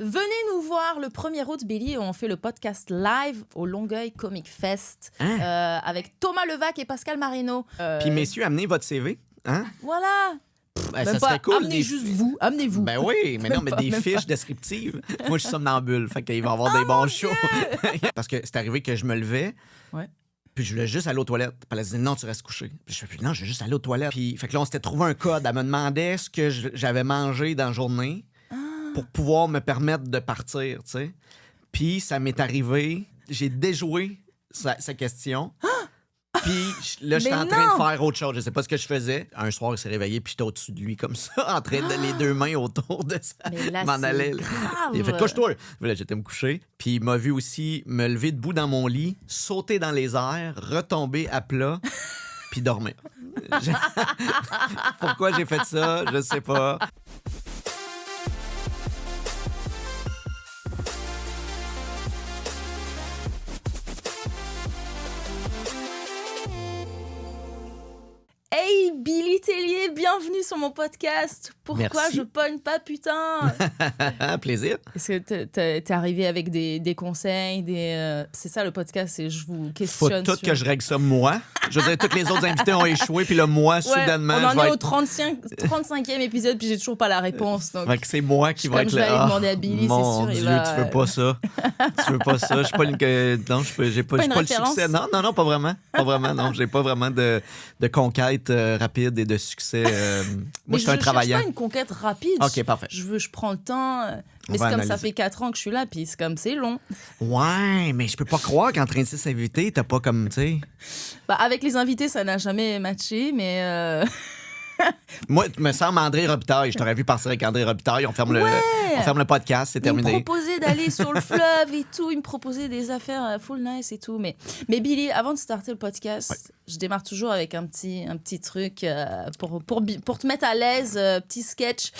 Venez nous voir le 1er août, Billy. On fait le podcast live au Longueuil Comic Fest avec Thomas Levac et Pascal Marino. Puis, messieurs, amenez votre CV. Hein? Voilà. Ça serait cool. Amenez-vous. Ben oui, mais non, mais des fiches descriptives. Moi, je suis somnambule, fait qu'il va y avoir des bons shows. Parce que c'est arrivé que je me levais. Ouais. Puis je voulais juste aller aux toilettes. Puis elle disait non, tu restes couché. Puis je fais non, je vais juste aller aux toilettes. Puis fait que là, on s'était trouvé un code. Elle me demandait ce que j'avais mangé dans la journée pour pouvoir me permettre de partir, tu sais. Puis ça m'est arrivé. J'ai déjoué sa question. Puis là, j'étais en train de faire autre chose. Je sais pas ce que je faisais. Un soir, il s'est réveillé, puis j'étais au-dessus de lui comme ça, en train de les deux mains autour de ça. Mais là, m'en allait. Il a fait couche-toi. Là, j'étais me coucher. Puis il m'a vu aussi me lever debout dans mon lit, sauter dans les airs, retomber à plat, puis dormir. Pourquoi j'ai fait ça? Je sais pas. Hey, Billy Tellier, bienvenue sur mon podcast. Pourquoi Merci. je pogne pas, putain? Plaisir. Est-ce que t'es arrivé avec des conseils, c'est ça le podcast, c'est je vous Faut questionne tout sur... que je règle ça moi. Je veux dire, tous les autres invités ont échoué, puis là, moi, soudainement, on en je vais est au être... 35e épisode, puis j'ai toujours pas la réponse. Donc... Fait que c'est moi qui va être je vais aller là. demander à Billy, Mon c'est sûr. Dieu, Il va... tu veux pas ça. Tu veux pas ça. Je suis pas une... Non, j'ai pas une le référence? succès. Non, pas vraiment. Pas vraiment, non. J'ai pas vraiment de conquête rapide et de succès. Moi, je suis un travaillant. Je cherche pas une conquête rapide. OK, parfait. Je prends le temps. Mais c'est comme ça fait 4 ans que je suis là, puis c'est comme c'est long. Ouais, mais je peux pas croire qu'en 36 invités, t'as pas comme, tu sais... Bah, avec les invités, ça n'a jamais matché, mais... Moi, il me semble André Robitaille. Je t'aurais vu partir avec André Robitaille. On ferme le podcast, c'est terminé. Il me proposait d'aller sur le fleuve et tout. Il me proposait des affaires full nice et tout. Mais Billy, avant de starter le podcast, je démarre toujours avec un petit truc pour te mettre à l'aise, petit sketch.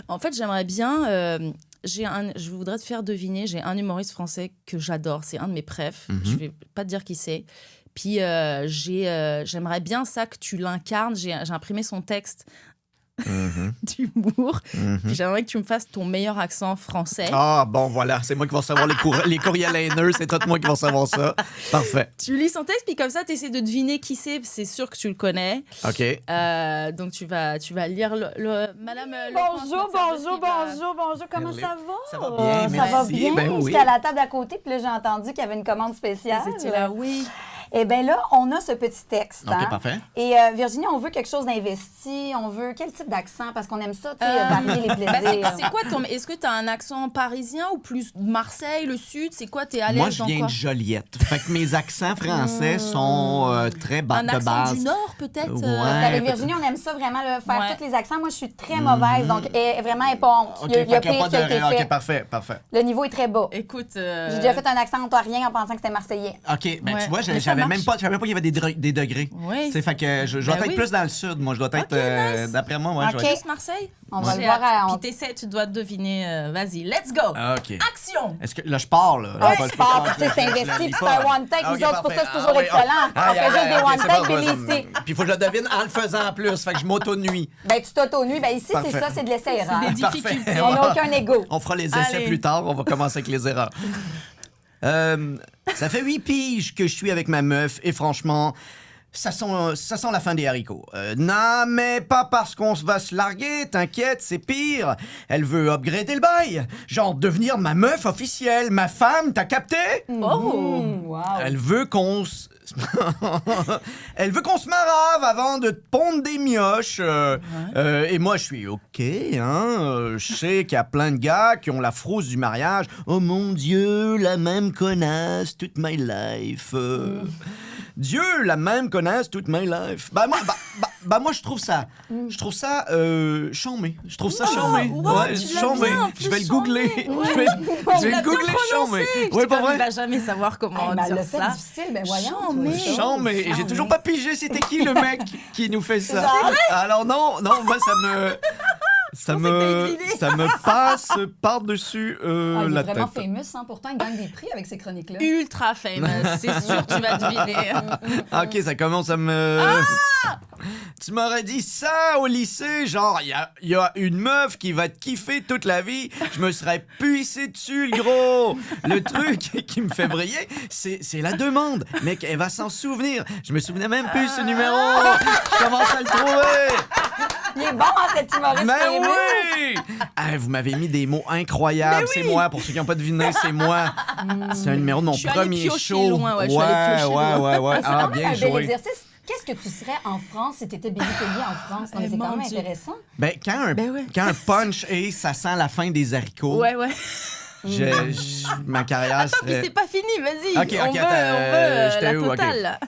En fait, j'aimerais bien... je voudrais te faire deviner, j'ai un humoriste français que j'adore. C'est un de mes préfs. Je vais pas te dire qui c'est. Puis j'aimerais bien ça que tu l'incarnes. J'ai imprimé son texte d'humour. Puis j'aimerais que tu me fasses ton meilleur accent français. Ah, bon, voilà. C'est moi qui vais recevoir les courriels haineux. C'est tout moi qui vais recevoir ça. Parfait. Tu lis son texte, puis comme ça, tu essaies de deviner qui c'est. C'est sûr que tu le connais. OK. Donc, tu vas lire Madame... Bonjour. Comment ça va? Ça va bien, Ça va merci. bien. Ben oui. J'étais à la table d'à côté, puis là, j'ai entendu qu'il y avait une commande spéciale. C'était là, oui. Eh bien là, on a ce petit texte. OK, parfait. Et Virginie, on veut quelque chose d'investi. On veut quel type d'accent? Parce qu'on aime ça, tu sais, varier les plaisirs. C'est quoi ton... Est-ce que tu as un accent parisien ou plus Marseille, le Sud? C'est quoi? T'es à l'aise Moi, je dans viens quoi? de Joliette. Fait que mes accents français sont très bas de Un accent base. du Nord, peut-être? Ouais. Avec Virginie, on aime ça vraiment, là, faire Ouais. tous les accents. Moi, je suis très mauvaise, donc vraiment, elle n'est pas honte. OK, Il y a fait qu'il y a pire pas qui a été fait. OK, parfait. Le niveau est très bas. Écoute... J'ai déjà fait un accent ontarien en pensant que c'était marseillais. OK, ben Ouais. tu vois, Mais ça je savais pas qu'il y avait des degrés. Oui. C'est fait que je dois Ben être oui. plus dans le sud. Moi, je dois être, nice. d'après moi, je OK. dois être... Plus Marseille? On va J'ai le voir hâte. à... Puis t'essaies, tu dois deviner. Vas-y, let's go! OK. Action! Est-ce que là, je pars, là? Ah, Là, tu pars, tu sais, c'est investi, tu fais un one take. Nous autres, pour ça, c'est toujours excellent. On fait juste des one take, Billy, ici. Puis il faut que je le devine en le faisant en plus. Fait que je m'auto-nuis. Ben, tu t'auto-nuis. Ben, ici, Parfait. c'est ça, c'est de l'essai-erreur. C'est des Parfait. difficultés. On n'a aucun ego. On fera les essais Allez. plus tard. On va commencer avec les erreurs. Ça fait 8 piges que je suis avec ma meuf et franchement, ça sent la fin des haricots. Non, mais pas parce qu'on va se larguer, t'inquiète, c'est pire. Elle veut upgrader le bail. Genre devenir ma meuf officielle, ma femme, t'as capté? Oh! Wow. Elle veut qu'on se... Elle veut qu'on se marave avant de pondre des mioches. Et moi, je suis OK, hein. Je sais qu'il y a plein de gars qui ont la frousse du mariage. Oh mon Dieu, la même connasse toute my life. Dieu, la même connasse toute my life. Moi, je trouve ça chambé. Je trouve ça chambé. wow, Ouais, tu l'as chambé. bien, en plus, Je vais le googler. chambé. Je vais le googler chambé. Ouais, pas Il vrai? va jamais savoir comment Elle dire l'a fait ça. difficile, ben voyons. Chambé. toi. Chambé. Et j'ai toujours pas pigé c'était qui le mec qui nous fait ça. Alors non, moi ça me passe par-dessus Il est la vraiment tête. famous, hein. Pourtant, il gagne des prix avec ces chroniques-là. Ultra famous. C'est sûr, tu vas deviner. OK, ça commence à me... Tu m'aurais dit ça au lycée, genre, il y a une meuf qui va te kiffer toute la vie. Je me serais pissé dessus, le gros. Le truc qui me fait briller, c'est la demande. Mec, elle va s'en souvenir. Je me souvenais même plus ce numéro. Je commence à le trouver. Il est bon, hein, cet humoriste. Mais fameux. oui! Ah, vous m'avez mis des mots incroyables. C'est moi, pour ceux qui n'ont pas deviné, c'est moi. C'est un numéro de mon Je suis allée premier piocher show. loin, je suis allée piocher loin. Ouais. C'est Ah, quand même bien un bel joué. exercice. Qu'est-ce que tu serais en France si tu étais Billy Tellier en France? Non, mais c'est quand mon même Dieu. intéressant. Ben, quand un punch et ça sent la fin des haricots, Ouais. ma carrière Attends, puis serait... c'est pas fini, vas-y. Ok, on veut j'étais la où? Ok. totale. Là.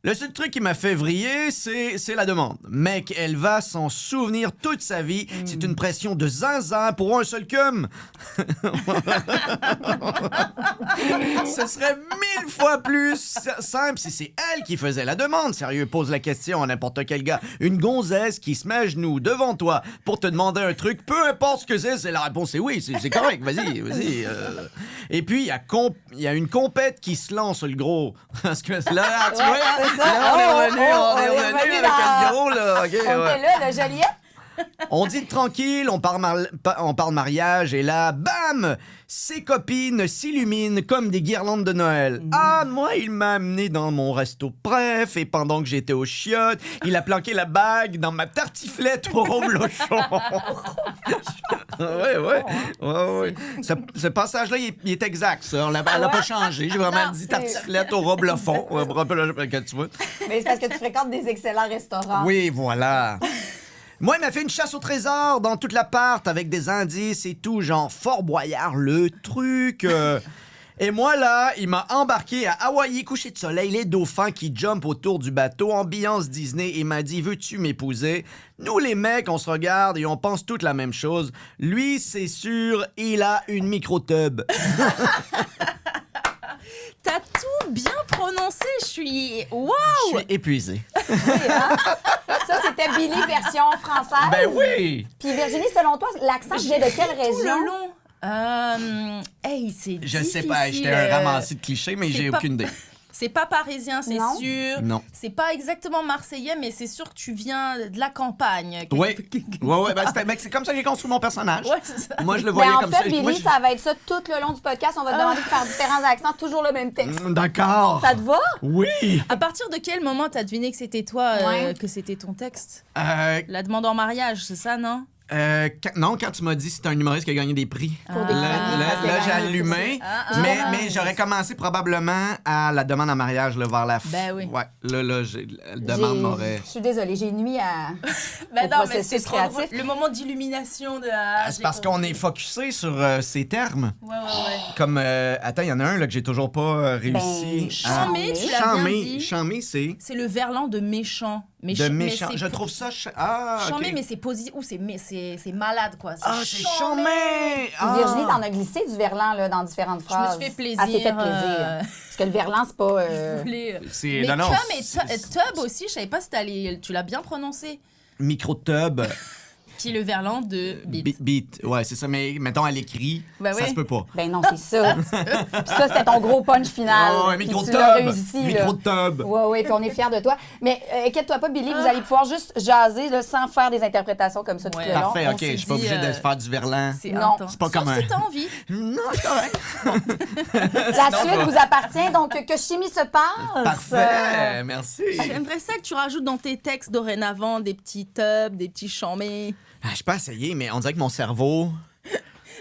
Le seul truc qui m'a fait vriller, c'est la demande. Mec, elle va s'en souvenir toute sa vie. C'est une pression de zinzin pour un seul cum. Ce serait 1000 fois plus simple si c'est elle qui faisait la demande. Sérieux, pose la question à n'importe quel gars. Une gonzesse qui se met à genoux devant toi pour te demander un truc, peu importe ce que c'est la réponse est oui, c'est correct, vas-y. Et puis, il y a une compète qui se lance, le gros. Parce que là, tu vois, c'est ça. là, on est revenu avec dans- le gros, là. OK, On ouais. était là, le Joliette. On dit tranquille, on parle mariage, et là, bam! Ses copines s'illuminent comme des guirlandes de Noël. Ah, moi, il m'a amené dans mon resto préf, et pendant que j'étais au chiottes, il a planqué la bague dans ma tartiflette au reblochon. ouais. Ce passage-là, il est exact, ça. Elle n'a pas changé. J'ai vraiment dit tartiflette au reblochon. Tu vois? Mais c'est parce que tu fréquentes des excellents restaurants. Oui, voilà. Moi, il m'a fait une chasse au trésor dans toute l'appart avec des indices et tout, genre Fort Boyard, le truc. Et moi, là, il m'a embarqué à Hawaï, coucher de soleil, les dauphins qui jumpent autour du bateau, ambiance Disney, et m'a dit « Veux-tu m'épouser? » Nous, les mecs, on se regarde et on pense toutes la même chose. Lui, c'est sûr, il a une micro-tub. T'as tout bien prononcé, je suis... Waouh! Je suis épuisé. Ça, c'était Billy version française. Ben oui! Puis Virginie, selon toi, l'accent vient de quelle Tout région? le long. Hey, c'est Je sais difficile, pas, j'étais un ramassis de clichés, mais c'est j'ai pas- aucune idée. C'est pas parisien, c'est Non. sûr. Non. C'est pas exactement marseillais, mais c'est sûr que tu viens de la campagne. Ouais. Ben, c'est comme ça que j'ai construit mon personnage. Ouais, c'est ça. Moi, je le Ben, voyais en comme fait, ça. Billy, Moi, ça va être ça tout le long du podcast. On va te demander de faire différents accents, toujours le même texte. D'accord. Ça te va? Oui. À partir de quel moment t'as deviné que c'était toi, Ouais. que c'était ton texte? Euh, La demande en mariage, c'est ça, non? non, quand tu m'as dit que c'était un humoriste qui a gagné des prix. Pour des Là, chroniques, parce qu'il a j'ai gagné des allumé, Ah, mais j'aurais commencé probablement à la demande en mariage là, vers la fin. Ben oui. Ouais, la demande m'aurait... Je suis désolée, j'ai nuit à... Ben Au non, mais processus c'est trop créatif. drôle. Le moment d'illumination de... C'est parce qu'on est focusé sur ces termes. Ouais. Comme, attends, il y en a un là, que j'ai toujours pas réussi à... Chamé, tu l'as bien dit. Chamé, c'est... C'est le verlan de méchant. De méchant. Je trouve ça... Chamé, ok. mais c'est positif. Ou c'est malade, quoi. Ah, c'est chamé. chamé! Ah. Virginie, t'en as glissé du verlan là, dans différentes Je phrases. me suis fait plaisir. Ah, c'est fait plaisir. Parce que le verlan, c'est pas... Je voulais... C'est... Mais non, cum c'est- et tub aussi, je savais pas si tu l'as bien prononcé. Micro-tub. Qui est le verlan de beat. Beat. Ouais, c'est ça. Mais mettons à l'écrit, Ben ça oui. se peut pas. Ben non, c'est ça. Puis ça, c'était ton gros punch final. Oh, un Puis micro-tub. tu l'as réussi, là. Micro-tub. Oui, puis on est fiers de toi. Mais inquiète-toi pas, Billy, vous allez pouvoir juste jaser là, sans faire des interprétations comme ça tout Ouais. le long. Parfait, On ok. s'est Je suis pas dit, obligé de se faire du verlan. C'est Non, intense. c'est pas Sauf comme un- si t'as envie. Non, c'est correct. La suite vous appartient, donc que chimie se passe. Parfait, merci. J'aimerais ça que tu rajoutes dans tes textes dorénavant des petits tubs, des petits chamés. Je peux essayer, mais on dirait que mon cerveau...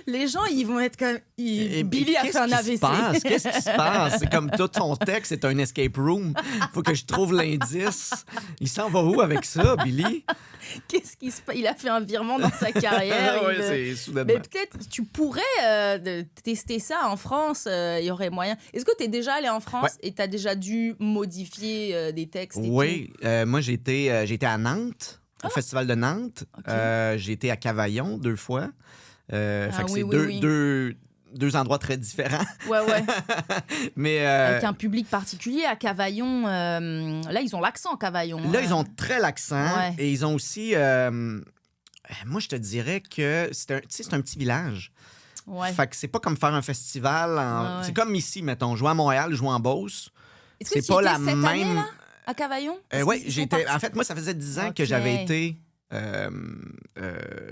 Les gens, ils vont être comme... Et Billy a qu'est-ce fait un qui se AVC. passe? Qu'est-ce qui se passe? C'est comme tout son texte, c'est un escape room. Faut que je trouve l'indice. Il s'en va où avec ça, Billy? Qu'est-ce qui se passe? Il a fait un virement dans sa carrière. Oui, il veut- c'est soudainement. Mais peut-être tu pourrais tester ça en France. Il y aurait moyen. Est-ce que tu es déjà allé en France et tu as déjà dû modifier des textes et Oui, moi j'ai été à Nantes, au Festival de Nantes. Ok. J'ai été à Cavaillon 2 fois. Fait que oui, c'est oui. deux endroits très différents. tout? Ouais. Mais Avec un public particulier à Cavaillon. Là, ils ont l'accent Cavaillon. là, ils ont très l'accent Ouais. et ils ont aussi... moi, je te dirais que c'est un petit village. Ouais. Fait que c'est pas comme faire un festival. Ouais. C'est comme ici, mettons, jouer à Montréal, jouer en Beauce. Est-ce que C'est tu pas étais la cette année, même... là? À Cavaillon? Oui, en fait, moi, ça faisait 10 ans que j'avais été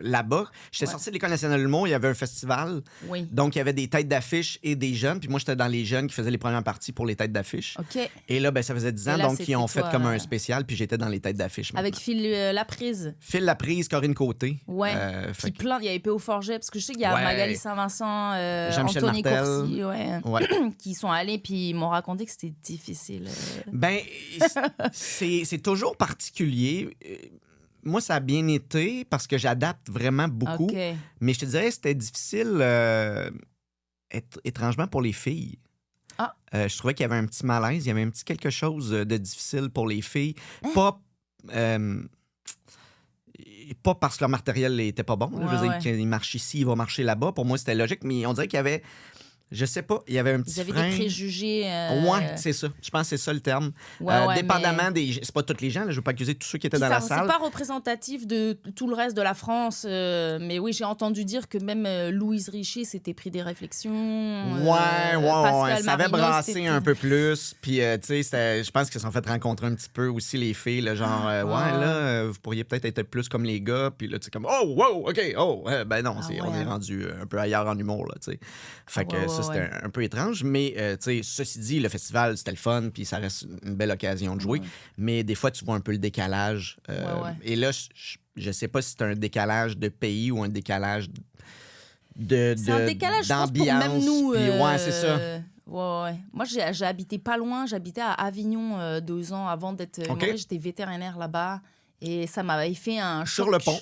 là-bas. J'étais sorti de l'École nationale de l'humour, il y avait un festival. Oui. Donc, il y avait des têtes d'affiche et des jeunes. Puis moi, j'étais dans les jeunes qui faisaient les premières parties pour les têtes d'affiche. OK. Et là, ça faisait 10 ans, Et là, donc ils ont fait toi, comme un spécial, puis j'étais dans les têtes d'affiche. Avec Phil Laprise. Phil Laprise, Corinne Côté. Ouais. Puis plein, il y avait P.O. Forget, parce que je sais qu'il y a Magali Saint-Vincent, Jean-Michel Anthony Martel. Courcy, qui sont allés, puis ils m'ont raconté que c'était difficile. C'est toujours particulier. Moi, ça a bien été parce que j'adapte vraiment beaucoup. Okay. Mais je te dirais que c'était difficile, étrangement, pour les filles. Ah. Je trouvais qu'il y avait un petit malaise, il y avait un petit quelque chose de difficile pour les filles. Pas parce que leur matériel n'était pas bon. Je veux dire, qu'il marche ici, il va marcher là-bas. Pour moi, c'était logique. Mais on dirait qu'il y avait... Je sais pas, il y avait un petit frein. Vous avez des préjugés. Ouais, c'est ça. Je pense que c'est ça le terme. Dépendamment des... C'est pas tous les gens, là, je veux pas accuser tous ceux qui étaient dans la salle. C'est pas représentatif de tout le reste de la France. Mais oui, j'ai entendu dire que même Louise Richer s'était pris des réflexions. Ça avait brassé un peu plus. Puis, tu sais, je pense qu'ils se sont fait rencontrer un petit peu aussi les filles. Là, genre, vous pourriez peut-être être plus comme les gars. Puis là, tu sais, comme, oh, wow, OK, oh. Ben non, on est rendu un peu ailleurs en humour, là, tu sais. Fait que c'était un peu étrange, mais ceci dit, le festival, c'était le fun, puis ça reste une belle occasion de jouer. Mais des fois, tu vois un peu le décalage. Et là, je sais pas si c'est un décalage de pays ou un décalage c'est un décalage, je pense, pour même nous. C'est ça. Moi, j'ai habité pas loin. J'habitais à Avignon 2 ans avant d'être humoriste. J'étais vétérinaire là-bas. Et ça m'avait fait un choc. Sur le pont.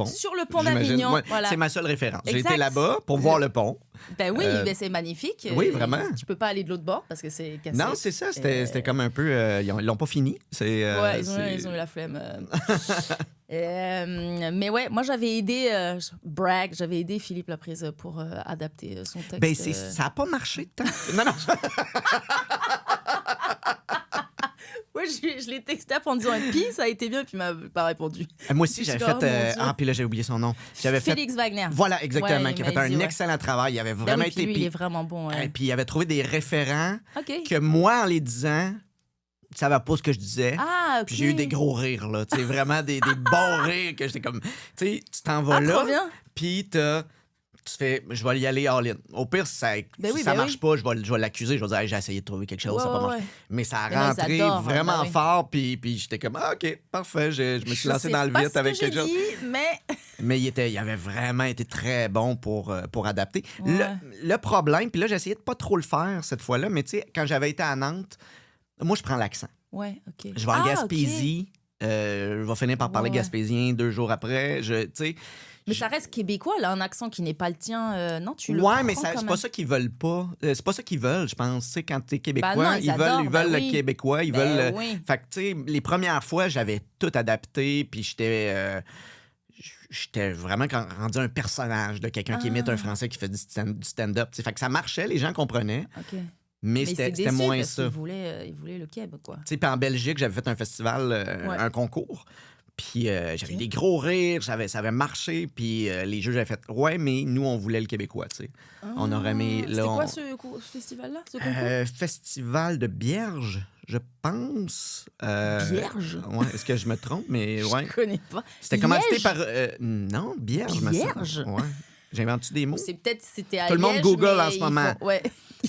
Sur le pont d'Avignon. Ouais, voilà. C'est ma seule référence. J'ai été là-bas pour voir le pont. Ben oui, c'est magnifique. Oui, vraiment. Tu peux pas aller de l'autre bord parce que c'est cassé. Non, c'est ça. C'était comme un peu... ils l'ont pas fini. Ils ont eu la flemme. Mais ouais, moi, j'avais aidé... j'avais aidé Philippe Laprise pour adapter son texte. Ben, ça a pas marché tant. Non. Ouais, je l'ai texté en disant « Puis, ça a été bien », puis il m'a pas répondu. Moi aussi, j'avais fait... puis là, j'ai oublié son nom. Félix Wagner. Voilà, exactement, qui a fait un excellent travail. Il avait vraiment été... Lui, il est vraiment bon. Et puis, il avait trouvé des référents que moi, en les disant, ça va pas ce que je disais. Ah, OK. Puis j'ai eu des gros rires, là. Tu sais, vraiment des bons rires que j'étais comme... Tu sais, tu t'en vas là, puis tu fais, je vais y aller all-in. Au pire, si ça marche pas, je vais l'accuser. Je vais dire, hey, j'ai essayé de trouver quelque chose, ça n'a pas marché. Mais ça a rentré vraiment fort, puis j'étais comme, OK, parfait, je me suis lancé dans le vide avec quelque chose. Mais il avait vraiment été très bon pour adapter. Le problème, puis là, j'ai essayé de pas trop le faire cette fois-là, mais tu sais, quand j'avais été à Nantes, moi, je prends l'accent. Ouais, OK. Je vais en Gaspésie, je vais finir par parler gaspésien 2 jours après, tu sais. Mais ça reste québécois, là, un accent qui n'est pas le tien. Non, tu le Ouais, mais c'est pas ça qu'ils veulent pas. C'est pas ça qu'ils veulent, je pense. Tu sais, quand t'es québécois, non, ils veulent le québécois. Ils veulent. Fait que, tu sais, les premières fois, j'avais tout adapté, puis j'étais vraiment rendu un personnage de quelqu'un qui imite un Français qui fait du stand-up. Fait que ça marchait, les gens comprenaient. OK. Mais c'était moins ça. Il voulait le Québec, quoi. Tu sais, puis en Belgique, j'avais fait un festival, un concours. Puis j'avais des gros rires, ça avait marché. Puis les juges avaient fait « Ouais, mais nous, on voulait le Québécois, tu sais. On aurait aimé... » C'était quoi ce festival-là, ce concours? Festival de Bierge, je pense. Bierge? Ouais, est-ce que je me trompe? Mais ouais. Je connais pas. C'était commandité par... non, Bierge. Bierge? Ouais. J'invente-tu des mots? C'était à Tout le monde Liège, Google en ce moment. Ouais.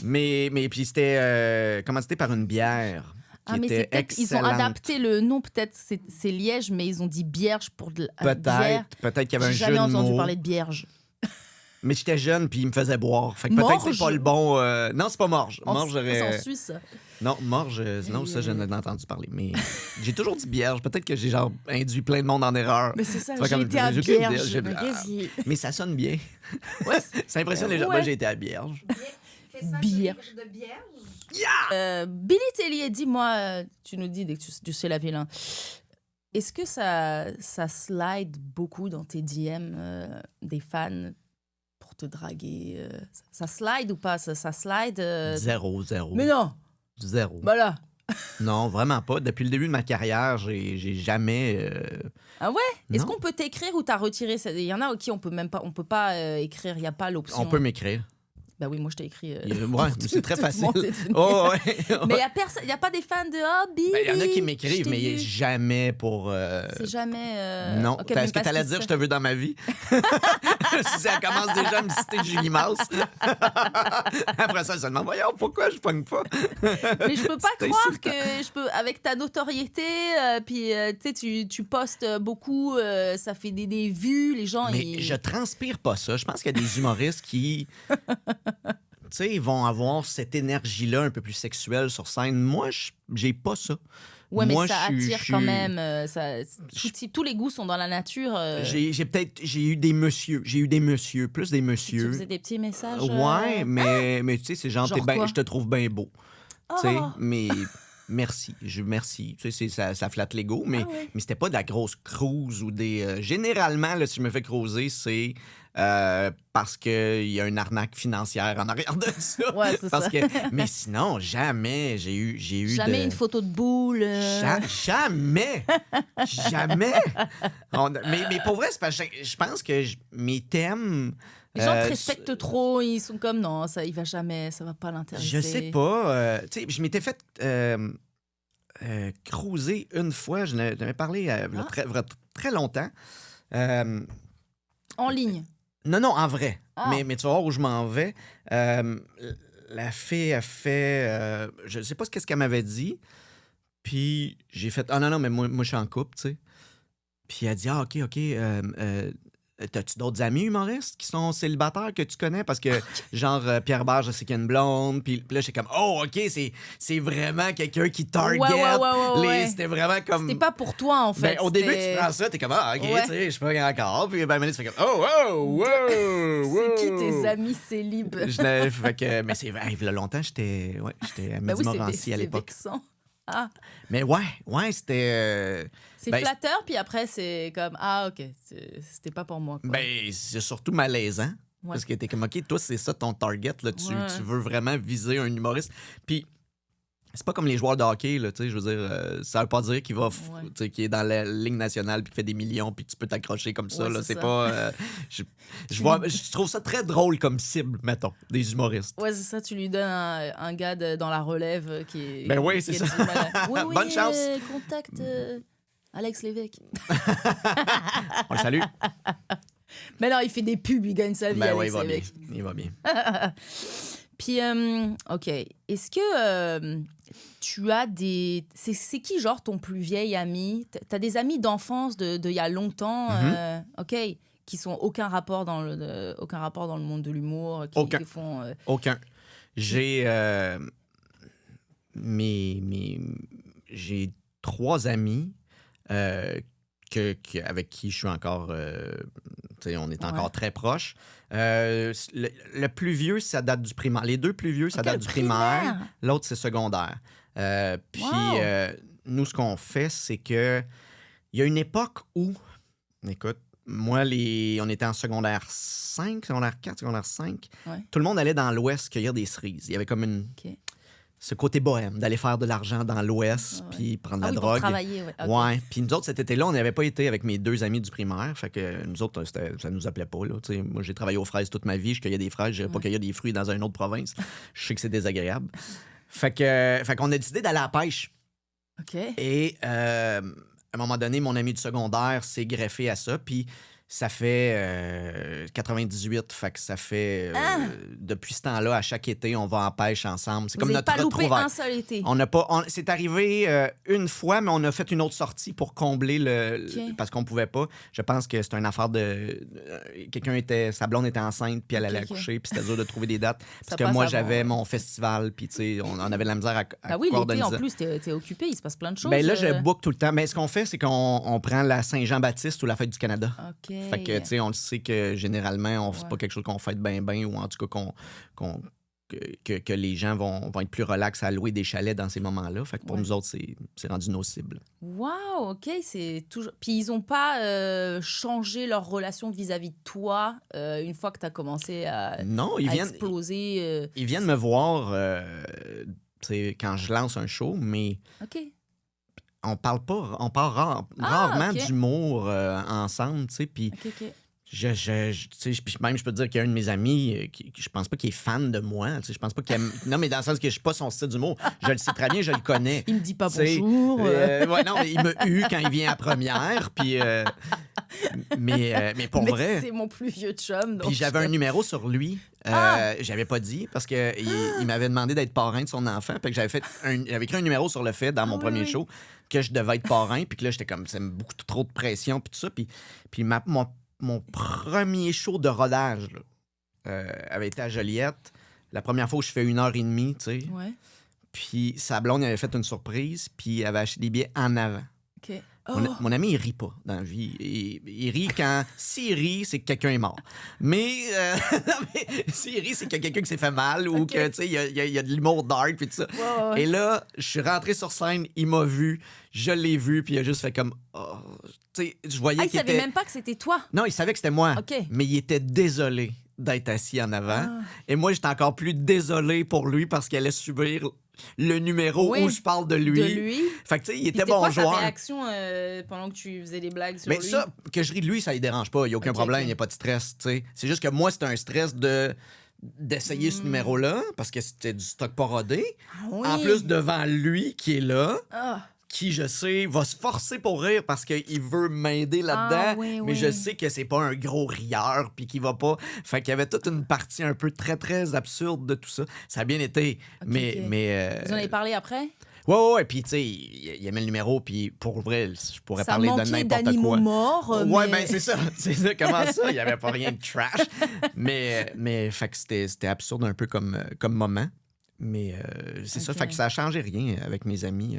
mais puis c'était commandité par une bière. Mais c'est peut-être ils ont adapté le nom, peut-être c'est Liège, mais ils ont dit Bierge pour de la bière. Peut-être qu'il y avait un jeu de mots. J'ai jamais entendu parler de Bierge. Mais j'étais jeune, puis il me faisait boire. Fait que peut-être que c'est pas le bon... Non, c'est pas Morge. Morge, c'est en Suisse, ça. Non, Morge, non, ça, je n'en ai entendu parler. Mais j'ai toujours dit Bierge. Peut-être que j'ai genre induit plein de monde en erreur. Mais c'est ça, j'ai été à Bierge. Mais ça sonne bien. Ouais, ça impressionne les gens. Moi, j'ai été à Bierge. Bierge. De Bierge? Yeah! Billy Tellier, dis-moi, tu nous dis dès que tu sais la vilain. Est-ce que ça slide beaucoup dans tes DM des fans pour te draguer? Ça slide ou pas? Ça slide? Zéro. Mais non! Zéro. Voilà. Non, vraiment pas. Depuis le début de ma carrière, j'ai jamais... Ah ouais? Est-ce qu'on peut t'écrire ou t'as retiré ça? Il y en a qui on peut pas écrire, il n'y a pas l'option. On peut m'écrire. Ben oui, moi, je t'ai écrit. Ouais, c'est très tout facile. monter de Oh, ouais. Mais il n'y a pas des fans de Billy. Ben, il y en a qui je m'écrivent, t'ai mais vu. jamais pour. C'est jamais. Non. Ok, Est-ce même que parce t'allais qu'ils dire se- je te veux dans ma vie? Si elle commence déjà à me citer Julie Maus. Après ça, elle se demande voyons, pourquoi je pogne pas? Mais je peux pas C'est croire insultant. que je peux, avec ta notoriété, puis tu sais, tu postes beaucoup, ça fait des vues, les gens. Mais ils... je transpire pas ça. Je pense qu'il y a des humoristes qui. Tu sais, ils vont avoir cette énergie-là un peu plus sexuelle sur scène. Moi, j'ai pas ça. Ouais, mais Moi, ça je suis- attire je suis- quand même. Tous les goûts sont dans la nature. J'ai eu des messieurs. J'ai eu des messieurs, plus des Tu messieurs. faisais des petits messages. Ouais, mais tu sais, c'est genre, Genre quoi? je te trouve bien beau. Tu sais, Oh! mais merci. Merci. Tu sais, ça flatte l'ego, mais, Ah ouais. mais c'était pas de la grosse cruise ou des. Généralement, là, si je me fais cruiser, c'est parce qu'il y a une arnaque financière en arrière de ça. Ouais, c'est Parce ça. mais sinon, jamais j'ai eu Jamais de. une photo de boule. Jamais! Jamais! Mais pour vrai, c'est parce que je pense que mes thèmes. Les gens te euh, respectent trop, ils sont comme non, ça, il va jamais, ça va pas l'intéresser. Je sais pas. Tu sais, je m'étais fait cruiser une fois. Je n'avais parlé très longtemps. En ligne. Non, en vrai. Ah. Mais tu vas voir où je m'en vais. La fille a fait... je sais pas qu'est-ce qu'elle m'avait dit. Puis j'ai fait... Ah non, mais moi je suis en couple, tu sais. Puis elle a dit, ah, OK. T'as-tu d'autres amis humoristes qui sont célibataires que tu connais? Parce que, genre, Pierre Berge, je sais qu'il y a une blonde. Puis là, j'étais comme, oh, OK, c'est vraiment quelqu'un qui target. Ouais. C'était vraiment comme... C'était pas pour toi, en fait. Ben, au début, c'était- tu prends ça, t'es comme, ah, OK, Ouais. tu sais, je suis pas encore. Puis, ben, tu fais comme, oh, wow. C'est qui tes amis célibes? Mais c'est vrai, il y a longtemps, j'étais à Ben oui, Midi-Morancy c'est à l'époque. vexant. Ah, Mais ouais, c'était... c'est Ben, flatteur, puis après, c'est comme, ah, OK, c'était pas pour moi. Quoi. Ben, c'est surtout malaisant. Ouais. Parce que t'es comme, OK, toi, c'est ça ton target. Là, tu Ouais. veux vraiment viser un humoriste. Puis, c'est pas comme les joueurs de hockey, là, tu sais, je veux dire, ça veut pas dire qu'il va, Ouais. tu sais, qu'il est dans la Ligue nationale puis qu'il fait des millions puis que tu peux t'accrocher comme ça, Ouais, là, c'est c'est ça. pas... je trouve ça très drôle comme cible, mettons, des humoristes. Ouais, c'est ça, tu lui donnes un gars dans la relève qui est. Ben oui, qui c'est a ça. du mal à- Oui, Bonne chance. Contacte Alex Lévesque. On le salue. Mais non, il fait des pubs, il gagne sa vie. Ben oui, Alex il va bien. Lévesque. Il va bien. Puis, OK. Est-ce que tu as des. C'est qui, genre, ton plus vieil ami? T'as des amis d'enfance de il y a longtemps, OK, qui sont aucun rapport dans le monde de l'humour, Aucun. qui font. Aucun. J'ai j'ai 3 amis avec qui je suis encore... tu sais, on est encore très proches. Le plus vieux, ça date du primaire. Les 2 plus vieux, ça Ok, date le du primaire. primaire. L'autre, c'est secondaire. Puis, Wow. nous, ce qu'on fait, c'est que il y a une époque où... Écoute, moi, on était en secondaire 5, secondaire 4, secondaire 5. Ouais. Tout le monde allait dans l'Ouest cueillir des cerises. Il y avait comme OK. ce côté bohème, d'aller faire de l'argent dans l'Ouest Ah ouais. puis prendre Ah la oui, pour drogue. travailler, ouais. OK. Ouais. Puis nous autres, cet été-là, on n'avait pas été avec mes 2 amis du primaire. Fait que nous autres, ça nous appelait pas. Là, tu sais. Moi, j'ai travaillé aux fraises toute ma vie. Je cueillais des fraises. Je n'irais pas cueillir des fruits dans une autre province. Je sais que c'est désagréable. Fait qu'on a décidé d'aller à la pêche. OK. Et à un moment donné, mon ami du secondaire s'est greffé à ça. Puis ça fait 98. Fait que ça fait... depuis ce temps-là, à chaque été, on va en pêche ensemble. C'est Vous comme n'avez notre pas loupé retrouvaille. un seul été. On n'a pas. C'est arrivé une fois, mais on a fait une autre sortie pour combler OK. parce qu'on pouvait pas. Je pense que c'est une affaire de. Sa blonde était enceinte, puis elle allait OK. accoucher, puis c'était dur de trouver des dates. Ça Parce que passe moi, avant, j'avais ouais. mon festival, puis tu sais, on avait de la misère à Ah oui, coordonner l'été, en ça. plus, t'es occupé, il se passe plein de choses. Ben là, je book tout le temps. Mais ce qu'on fait, c'est qu'on prend la Saint-Jean-Baptiste ou la fête du Canada. OK. Fait que, tu sais, on le sait que généralement, c'est Ouais. pas quelque chose qu'on fête bien, ou en tout cas que les gens vont être plus relax à louer des chalets dans ces moments-là. Fait que pour Ouais. nous autres, c'est rendu nos cibles. Wow, OK, c'est toujours... Puis ils ont pas changé leur relation vis-à-vis de toi une fois que tu as commencé à Non, ils viennent exploser. me voir tu sais, quand je lance un show, mais OK. on parle rarement OK. d'humour ensemble, tu sais, puis OK. Tu sais, puis même, je peux te dire qu'il y a un de mes amis qui je pense pas qu'il est fan de moi. Tu sais, je pense pas qu'il aime... Non, mais dans le sens que je suis pas son style d'humour. Je le sais très bien, je le connais. Il me dit pas Tu sais, bonjour. ouais, non, mais il me hue quand il vient à première. Puis, mais pour Mais vrai... c'est mon plus vieux chum. Donc Puis j'avais un numéro sur lui. J'avais pas dit parce qu'il il m'avait demandé d'être parrain de son enfant. Puis que j'avais écrit un numéro sur le fait dans mon premier show que je devais être parrain. Puis que là, j'étais comme, c'est beaucoup trop de pression. Puis tout ça. Puis mon premier show de rodage là, avait été à Joliette. La première fois où je fais 1h30, tu sais. Ouais. Puis sa blonde avait fait une surprise. Puis elle avait acheté des billets en avant. OK. Mon ami, il rit pas dans la vie. Il rit quand... S'il rit, c'est que quelqu'un est mort. Mais, s'il rit, c'est qu'il y a quelqu'un qui s'est fait mal ou que, tu sais, il y a de l'humour dark puis tout ça. Ouais. Et là, je suis rentré sur scène, il m'a vu, je l'ai vu, puis il a juste fait comme... Oh. Tu sais, je voyais Il qu'il savait était... même pas que c'était toi. Non, il savait que c'était moi. OK. Mais il était désolé d'être assis en avant. Et moi, j'étais encore plus désolé pour lui parce qu'il allait subir le numéro où je parle de lui. Fait que, tu sais, il était bon joueur. Sa réaction pendant que tu faisais des blagues sur mais lui? ça, que je ris de lui, ça ne dérange pas. Il n'y a aucun problème, il n'y a pas de stress. T'sais. C'est juste que moi, c'était un stress d'essayer ce numéro-là parce que c'était du stock pas rodé. En plus, devant lui qui est là, qui, je sais, va se forcer pour rire parce qu'il veut m'aider là-dedans, mais je sais que c'est pas un gros rieur puis qu'il va pas... Fait qu'il y avait toute une partie un peu très, très absurde de tout ça. Ça a bien été, mais... Vous en avez parlé après? Ouais, puis tu sais, il aimait le numéro, puis pour vrai, je pourrais parler de n'importe quoi. d'animaux morts, ouais, ben c'est ça, comment ça, il n'y avait pas rien de trash. mais fait que c'était absurde un peu comme moment. Mais c'est ça, fait que ça a changé rien avec mes amis.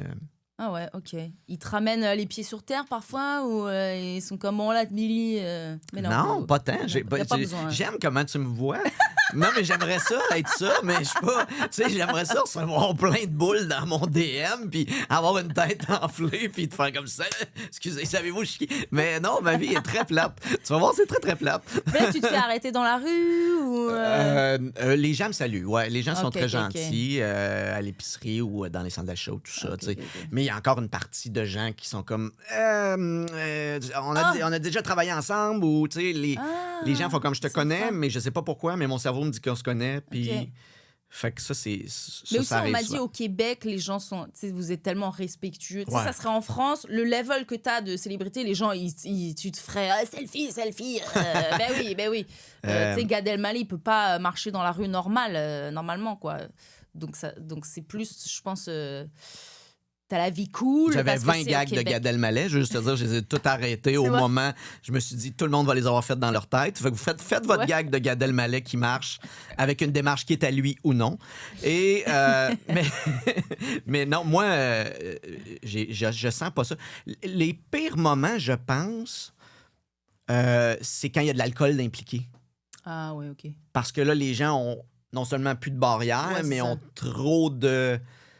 Ah ouais, OK. Ils te ramènent les pieds sur terre parfois ou ils sont comme on là, Billy mais non, pas tant. Pas besoin. J'aime comment tu me vois. Non, mais j'aimerais ça être ça, mais je sais pas. Tu sais, j'aimerais ça recevoir plein de boules dans mon DM, puis avoir une tête enflée, puis te faire comme ça. Excusez, savez-vous, je... Mais non, ma vie est très plate. Tu vas voir, c'est très, très plate. Mais là, tu te fais arrêter dans la rue ou... les gens me saluent, ouais. Les gens sont très gentils à l'épicerie ou dans les centres d'achat, tout ça, tu sais. Mais il y a encore une partie de gens qui sont comme... on a déjà travaillé ensemble, ou, tu sais, les gens font comme, je te connais, mais je sais pas pourquoi, mais mon cerveau me dit qu'on se connaît, puis... Fait que ça, c'est... Mais aussi, on m'a dit, au Québec, les gens sont... Tu sais, vous êtes tellement respectueux. Tu sais, ça serait en France, le level que t'as de célébrité, les gens, tu te ferais selfie. Ben oui. Tu sais, Gad Elmaleh, il peut pas marcher dans la rue normalement, quoi. Donc c'est plus, je pense... T'as la vie cool. J'avais 20 gags de Gad Elmaleh, je veux juste te dire, je les ai toutes arrêtées au moment. Je me suis dit, tout le monde va les avoir faites dans leur tête. Fait que vous faites votre gag de Gad Elmaleh qui marche avec une démarche qui est à lui ou non. Et mais non, moi, je sens pas ça. Les pires moments, je pense, c'est quand il y a de l'alcool impliqué. Ah oui, OK. Parce que là, les gens ont non seulement plus de barrières, mais ont trop de...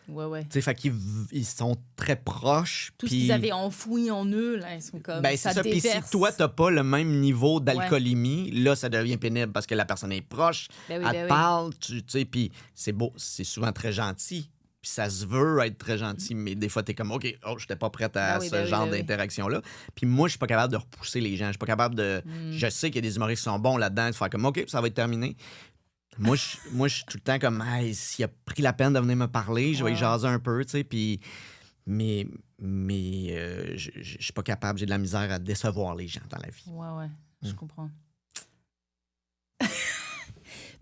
Ouais. Tu sais, fait qu'ils sont très proches. Tout ce qu'ils avaient enfoui en eux, là, ils sont comme... Ben, c'est ça. Puis si toi, t'as pas le même niveau d'alcoolémie, là, ça devient pénible parce que la personne est proche, elle te parle, tu sais, puis c'est beau, c'est souvent très gentil. Puis ça se veut être très gentil, mais des fois, t'es comme, OK, je n'étais pas prête à ce genre d'interaction-là. Puis moi, je suis pas capable de repousser les gens. Je suis pas capable de... Je sais qu'il y a des humoristes qui sont bons là-dedans, de faire comme, OK, ça va être terminé. Moi, je suis tout le temps comme, hey, s'il a pris la peine de venir me parler, je vais y jaser un peu, tu sais, puis... Mais je suis pas capable, j'ai de la misère à décevoir les gens dans la vie. Ouais, je comprends.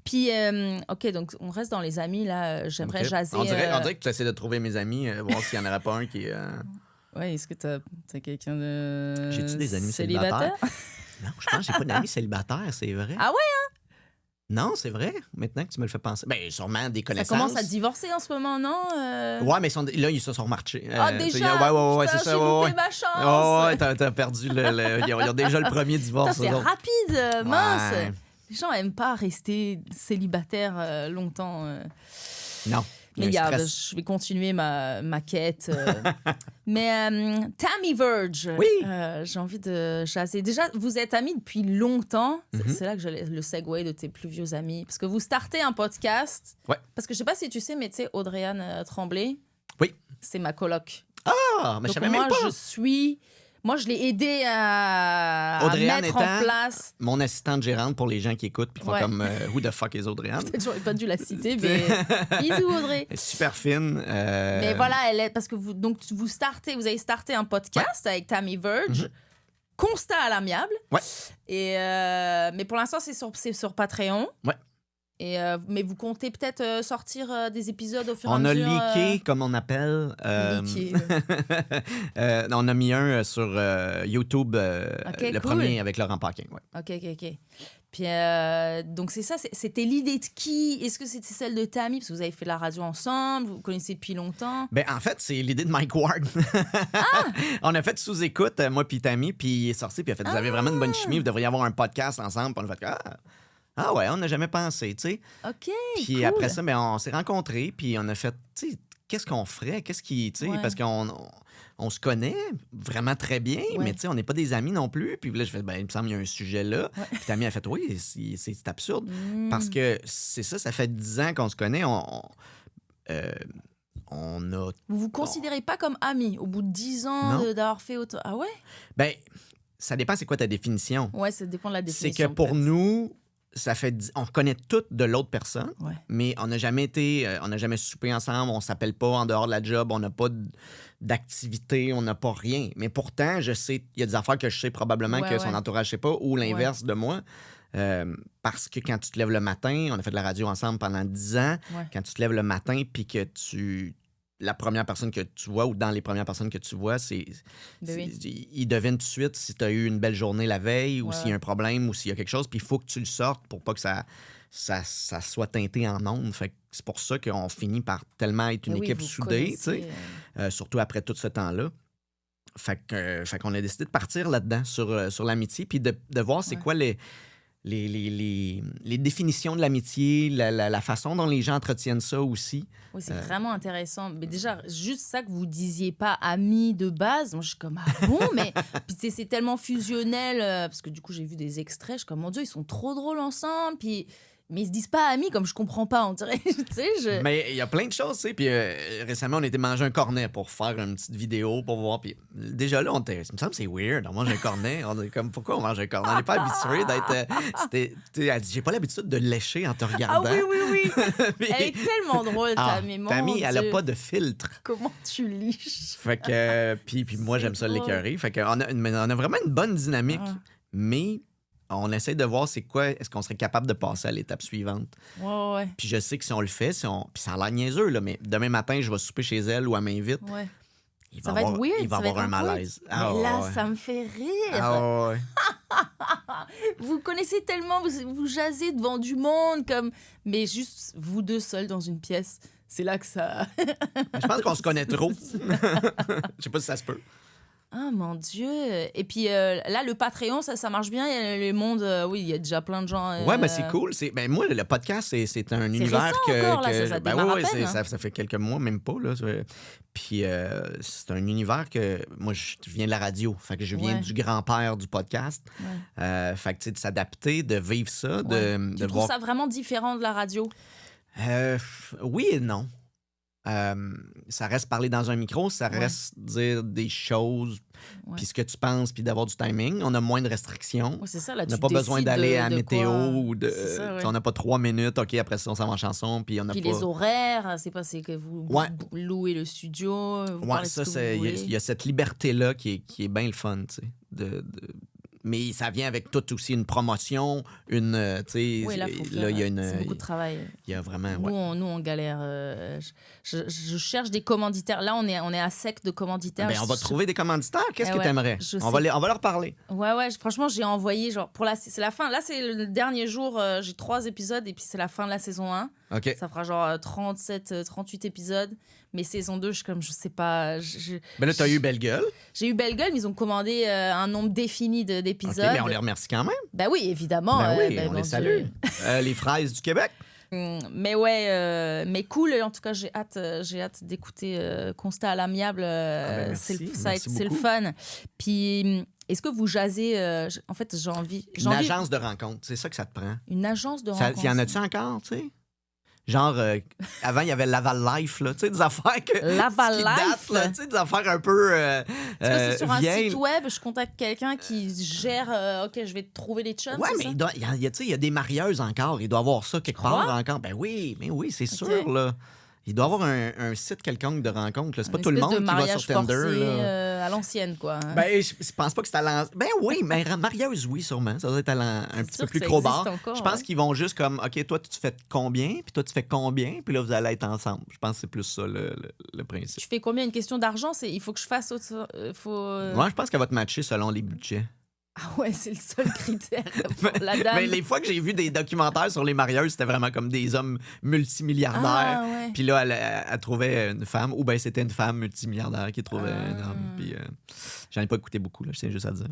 Puis, OK, donc on reste dans les amis, là. J'aimerais jaser... On dirait que tu essaies de trouver mes amis, voir s'il y en aurait pas un qui... Ouais, est-ce que t'as quelqu'un de... J'ai-tu des amis célibataires? Non, je pense que j'ai pas d'amis célibataires, c'est vrai. Ah ouais, hein? Non, c'est vrai, maintenant que tu me le fais penser. Bien, sûrement des connaissances. Ça commence à divorcer en ce moment, non? Ouais, mais là, ils se sont remarchés. Déjà? Ouais, c'est ça. J'ai loupé ma chance! Ouais, t'as perdu ils ont déjà le premier divorce. C'est rapide, mince! Ouais. Les gens n'aiment pas rester célibataires longtemps. Non. Mais je vais continuer ma quête. Mais Tammy Verge, j'ai envie de chasser. Déjà, vous êtes amis depuis longtemps. C'est là que j'ai le segue de tes plus vieux amis. Parce que vous startez un podcast. Ouais. Parce que je sais pas si tu sais, mais tu sais, Audrey-Anne Tremblay, oui. c'est ma coloc. Ah, mais je savais même pas. Moi, je suis... Moi, je l'ai aidé à Audrey-Anne mettre en étant place. mon assistante gérante pour les gens qui écoutent puis font Ouais. comme Who the fuck is Audrey-Anne? Peut-être j'aurais pas dû la citer, mais bisous Audrey. Elle est super fine. Mais voilà, elle est parce que vous avez starté un podcast avec Tammy Verge. Constat à l'amiable. Ouais. Et mais pour l'instant, c'est sur Patreon. Ouais. Et mais vous comptez peut-être sortir des épisodes au fur et à On a mesure. leaké, comme on appelle. Leaké. On a mis un sur YouTube, Ok, le cool. premier avec Laurent Paquin. Ouais. OK. Puis donc c'est ça, c'était l'idée de qui? Est-ce que c'était celle de Tammy? Parce que vous avez fait la radio ensemble, vous vous connaissez depuis longtemps. Ben, en fait, c'est l'idée de Mike Ward. On a fait sous-écoute, moi puis Tammy, puis il est sorti, puis il a fait « Vous avez vraiment une bonne chimie, vous devriez avoir un podcast ensemble. » Puis on a fait « Ah ouais, on n'a jamais pensé, tu sais. » OK, Puis cool. après ça, ben, on s'est rencontrés, puis on a fait, tu sais, qu'est-ce qu'on ferait? Qu'est-ce qui, tu sais, Ouais. parce qu'on se connaît vraiment très bien, Ouais. mais tu sais, on n'est pas des amis non plus. Puis là, je fais, ben, il me semble qu'il y a un sujet là. Ouais. Puis Tammy a fait, oui, c'est absurde. Mm. Parce que c'est ça fait 10 ans qu'on se connaît. On a. Vous vous considérez pas comme amis au bout de 10 ans Non. d'avoir fait autant. Ah ouais? Ben, ça dépend, c'est quoi ta définition? Ouais, ça dépend de la C'est définition. que pour peut-être. nous, ça fait on connaît toutes de l'autre personne, Ouais. mais on n'a jamais soupé ensemble, on s'appelle pas en dehors de la job, on n'a pas d'activité, on n'a pas rien. Mais pourtant, je sais, il y a des affaires que je sais probablement Ouais, que son ouais. entourage sait pas, ou l'inverse de moi. Parce que quand tu te lèves le matin, on a fait de la radio ensemble pendant 10 ans, Ouais. quand tu te lèves le matin puis que la première personne que tu vois ou dans les premières personnes que tu vois, Ben oui. ils devinent tout de suite si tu as eu une belle journée la veille ou Ouais, s'il y a un problème ou s'il y a quelque chose. Puis il faut que tu le sortes pour pas que ça soit teinté en ondes. Fait que c'est pour ça qu'on finit par tellement être une Ben oui, équipe vous soudée, tu sais, connaissez, surtout après tout ce temps-là. Fait qu'on a décidé de partir là-dedans sur l'amitié puis de voir c'est Ouais. quoi les définitions de l'amitié, la façon dont les gens entretiennent ça aussi. Oui, c'est vraiment intéressant. Mais déjà, juste ça que vous disiez pas amis de base, moi je suis comme ah bon, mais puis tu sais, c'est tellement fusionnel parce que du coup j'ai vu des extraits, je suis comme mon Dieu, ils sont trop drôles ensemble, puis mais ils se disent pas amis comme je comprends pas, on dirait, tu sais, Mais il y a plein de choses, tu sais. Puis récemment, on était manger un cornet pour faire une petite vidéo pour voir. Puis déjà là, ça me semble que c'est weird. On mange un cornet. On est comme, pourquoi on mange un cornet? On n'est pas habitué d'être. Elle dit, j'ai pas l'habitude de lécher en te Ah regardant. oui. Puis- Elle est tellement drôle, Tammy. Mon Tammy, elle a Dieu. pas de filtre. Comment tu liches? Fait que. Puis moi, C'est j'aime ça drôle. l'écœurer. Fait qu'on on a vraiment une bonne dynamique. Ah. Mais on essaie de voir c'est quoi, est-ce qu'on serait capable de passer à l'étape suivante. Ouais. Puis je sais que si on le fait, puis ça a l'air niaiseux, là, mais demain matin, je vais souper chez elle ou elle m'invite. Ouais. Il Ça va être weird. Il va ça va avoir être un awkward. malaise. Mais là, ouais. ça me fait rire. Ah ouais. Vous connaissez tellement, vous jasez devant du monde, comme... mais juste vous deux seuls dans une pièce. C'est là que ça... Je pense qu'on se connaît trop. Je sais pas si ça se peut. Ah, mon Dieu. Et puis là, le Patreon, ça marche bien. Il y a le monde... oui, il y a déjà plein de gens... Ouais, mais c'est cool. Ben, moi, le podcast, c'est un univers récent que. encore, là, ça ben, démarre à ouais, peine, ça fait quelques mois, même pas. Là. Puis c'est un univers que. Moi, je viens de la radio. Fait que je viens Ouais. du grand-père du podcast. Ouais. Fait que, tu sais, de s'adapter, de vivre ça, Ouais. de Tu trouves voir. ça vraiment différent de la radio? Oui et non. Ça reste parler dans un micro, ça reste dire des choses, Ouais. puis ce que tu penses, puis d'avoir du timing. On a moins de restrictions. Ouais, c'est ça, là, On n'a tu pas besoin décides d'aller à de météo quoi. ou de. C'est ça, ouais. Tu sais, on n'a pas 3 minutes, OK, après ça, on s'en va en chanson, puis on n'a Puis pas. les horaires, c'est pas c'est que vous Ouais. louez le studio, vous Ouais, parlez de ça, ce que vous il voulez. y a cette liberté-là qui est bien le fun, tu sais. Mais ça vient avec tout aussi une promotion, tu sais. Oui, là, faut là, il y a faire, c'est beaucoup une. de travail. Il y a vraiment. Nous, Ouais. on galère. Je cherche des commanditaires. Là, on est à sec de commanditaires. Ben, on va trouver des commanditaires. Qu'est-ce Eh que ouais, t'aimerais? je On sais. va leur parler. Ouais, franchement, j'ai envoyé, genre, c'est la fin. Là, c'est le dernier jour. J'ai 3 épisodes et puis c'est la fin de la saison 1. OK. Ça fera genre 38 épisodes. Mais saison 2, je sais pas. Ben là, t'as eu Belle Gueule. J'ai eu Belle Gueule, mais ils ont commandé un nombre défini OK, d'épisodes. mais on les remercie quand même. Ben oui, évidemment. Ben oui, ben, on mon les Dieu. salue. Les fraises du Québec. Mais ouais, mais cool. En tout cas, j'ai hâte d'écouter Constat à l'amiable. ben c'est merci, c'est le beaucoup. fun. Puis, est-ce que vous jasez en fait, j'ai envie. Une agence de rencontre, c'est ça que ça te prend. Une agence de Il rencontre. y en a-tu encore, tu sais? Genre, avant, il y avait Laval Life, là. Tu sais, des affaires que... Laval qui datent, Life? là, tu sais, des affaires un peu C'est sur un vieilles. site web, je contacte quelqu'un qui gère. OK, je vais te trouver des chums. Ouais, c'est mais ça? tu sais, il y a des marieuses encore. Il doit y avoir ça quelque crois? part encore. Ben oui, c'est sûr, là. Il doit y avoir un site quelconque de rencontre. Là. C'est pas Une tout le espèce monde de qui va mariage sur Tinder. forcé, Là. à l'ancienne, quoi. Ben, je pense pas que c'est à l'ancienne. Ben oui, mais marieuse, oui, sûrement. Ça doit être un petit sûr peu plus que ça gros bar. existe encore, Je pense ouais. qu'ils vont juste comme, OK, toi, tu fais combien? Puis toi, tu fais combien? Puis là, vous allez être ensemble. Je pense que c'est plus ça, le principe. Tu fais combien? Une question d'argent? Il faut que je fasse autre. Moi, je pense qu'elle va te matcher selon les budgets. Ah ouais, c'est le seul critère pour la dame. Mais les fois que j'ai vu des documentaires sur les marieuses, c'était vraiment comme des hommes multimilliardaires. Ah, ouais. Puis là, elle trouvait une femme, ou bien c'était une femme multimilliardaire qui trouvait un homme. Puis j'en ai pas écouté beaucoup, là, je tiens juste à dire.